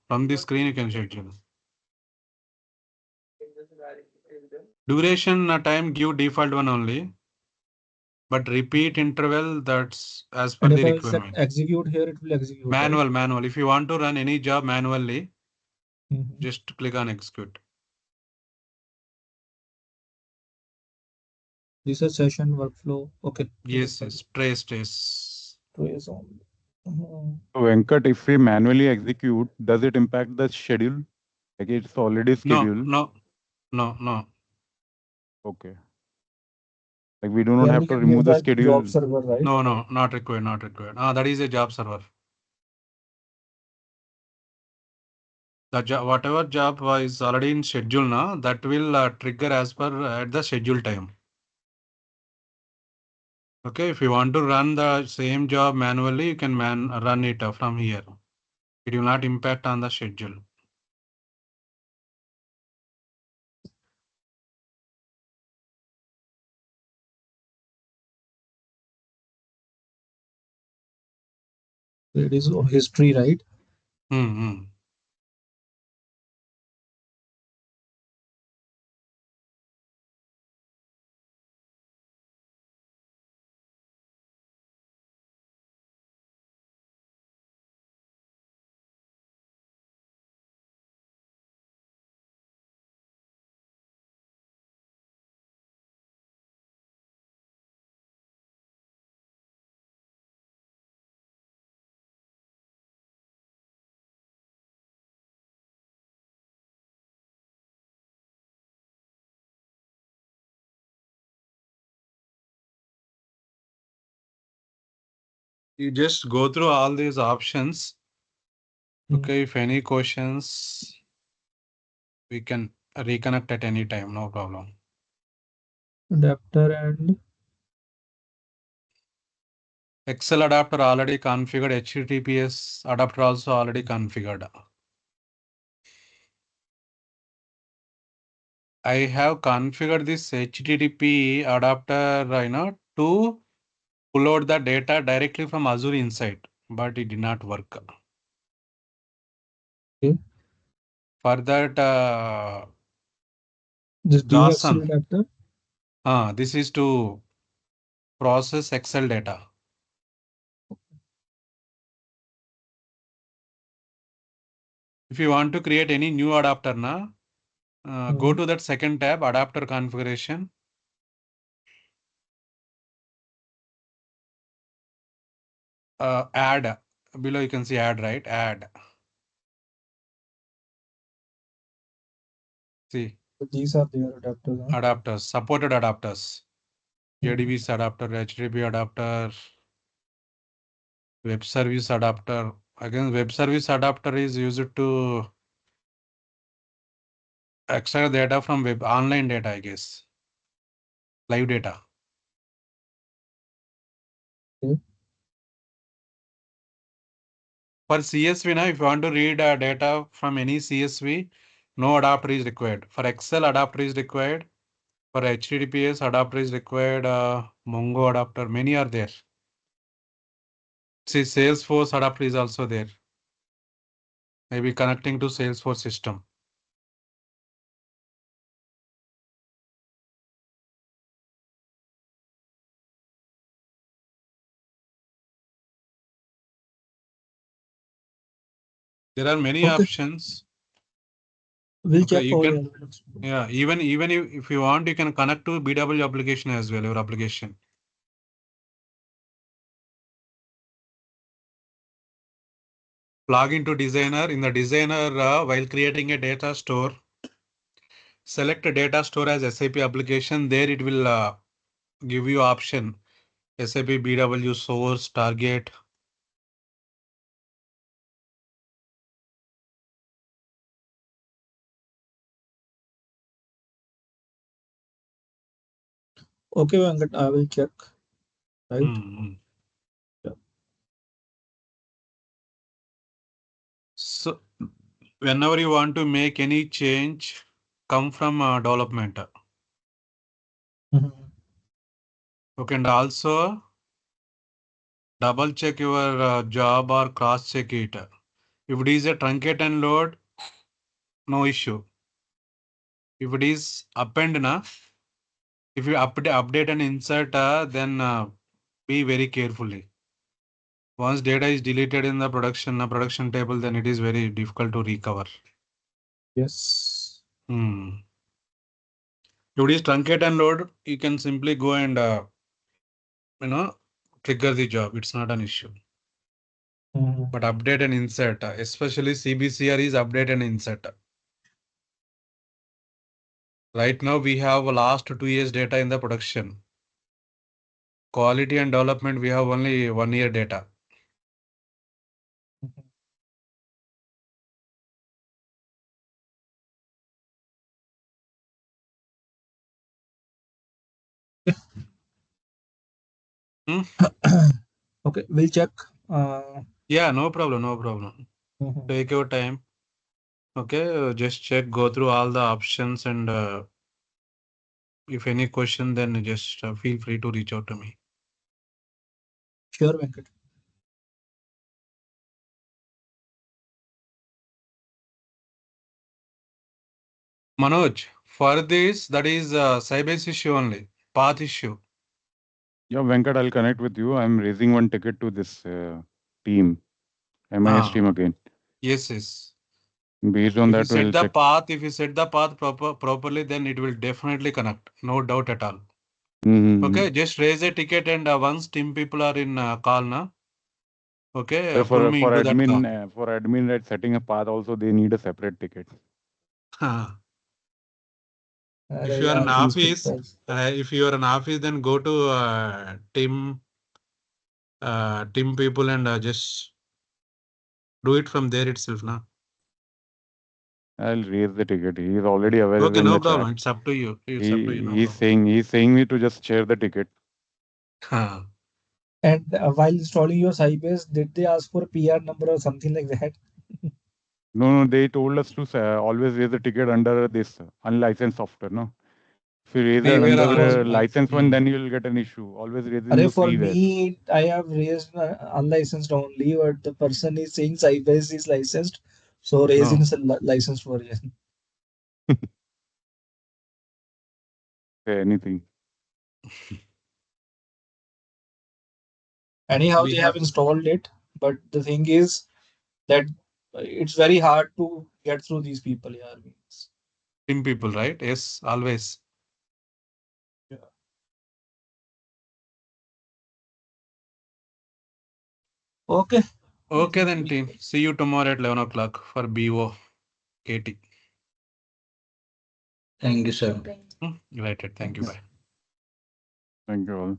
From the screen you can schedule. Duration time give default one only, but repeat interval that's as per And the if I set requirement. execute here, it will execute. Right? Manual. If you want to run any job manually, Mhm. just click on execute. This is session workflow. Okay. Yes, trace. Trace on. So Venkat, if we manually execute, does it impact the schedule? Like it's already scheduled. No. Okay. Like we do not Then have we to can give remove the the job schedule. server, right? No, not required. That is a job server. The whatever job is already in schedule now, that will trigger as per at the schedule time. Okay, if you want to run the same job manually, you can run it from here. It will not impact on the schedule. It is history, right? You just go through all these options. Okay, if any questions, we can reconnect at any time, no problem. Adapter and Excel adapter already configured, HTTPS adapter also already configured. I have configured this HTTP adapter, to pull out the data directly from Azure inside, but it did not work. okay. For that, This DXL Johnson, adapter. this is to process Excel data. If you want to create any new adapter, go to that second tab, adapter configuration. Add, below you can see add, right? Add. See, These are their adapters. Huh? adapters, supported adapters. JDBC adapter, HTTP adapter, web service adapter. Again, web service adapter is used to extract data from web online data, I guess. Live data. Okay. For CSV now, if you want to read data from any CSV, no adapter is required. For Excel, adapter is required. For HTTPS, adapter is required. Mongo adapter, many are there. See, Salesforce adapter is also there. Maybe connecting to Salesforce system. There are many Okay. options. We'll Okay, check you over can, here. yeah, even if you want, you can connect to BW application as well, your application. Log into designer. In the designer, while creating a data store, select a data store as SAP application. There it will give you option SAP BW source target. Okay, Venkat, I will check. Right. Hmm. Yeah. So whenever you want to make any change, come from development. Mhm. Okay, and also double check your job or cross check it. If it is a truncate and load, no issue. If it is append na, if you update and insert, then be very carefully. Once data is deleted in the production table, then it is very difficult to recover. Yes. Hmm. If it is truncate and load, you can simply go and trigger the job. It's not an issue. Mhm. But update and insert, especially CBCR is update and insert. Right now we have last 2 years data in the production. Quality and development, we have only 1 year data. Hmm? Okay, we'll check. Uh, Yeah, no problem, no problem. mhm. Take your time. Okay, just check, go through all the options, and if any question, then just feel free to reach out to me. Sure, Venkat. Manoj, for this, that is Sybase issue only, path issue. Yeah, Venkat, I'll connect with you. I'm raising one ticket to this team, MIS Ah, team again. yes, yes. Based on If you that, set we'll the check. path, properly, then it will definitely connect. No doubt at all. Mm-hmm. Okay, just raise a ticket, and once team people are in call now, okay, pull me into that call. For admin, right, setting a path also they need a separate ticket. If अरे you are an यार, these office, people. then go to team people and just do it from there itself now. I'll raise the ticket. He is already available Okay, in no the chat. problem. It's up to you. It's up to you. He No he's problem. saying me to just share the ticket. And while installing your Sybase, did they ask for PR number or something like that? No, they told us to always raise the ticket under this unlicensed software. No, if you raise it नहीं under मेरा Because the licensed one, hmm, then you will get an issue. Always raise in अरे the for freeware. me, I have raised unlicensed only, but the person is saying Sybase is licensed, so raising no. is a licensed version. Say anything. Anyhow, We they have have installed it, but the thing is that it's very hard to get through these people. Yeah, means. team people, right? Yes, always. Yeah. Okay. I Okay think then, team. See you tomorrow at 11 o'clock for BO KT. Thank you, sir. Right. Thank Thank you. you. Bye. Thank you all.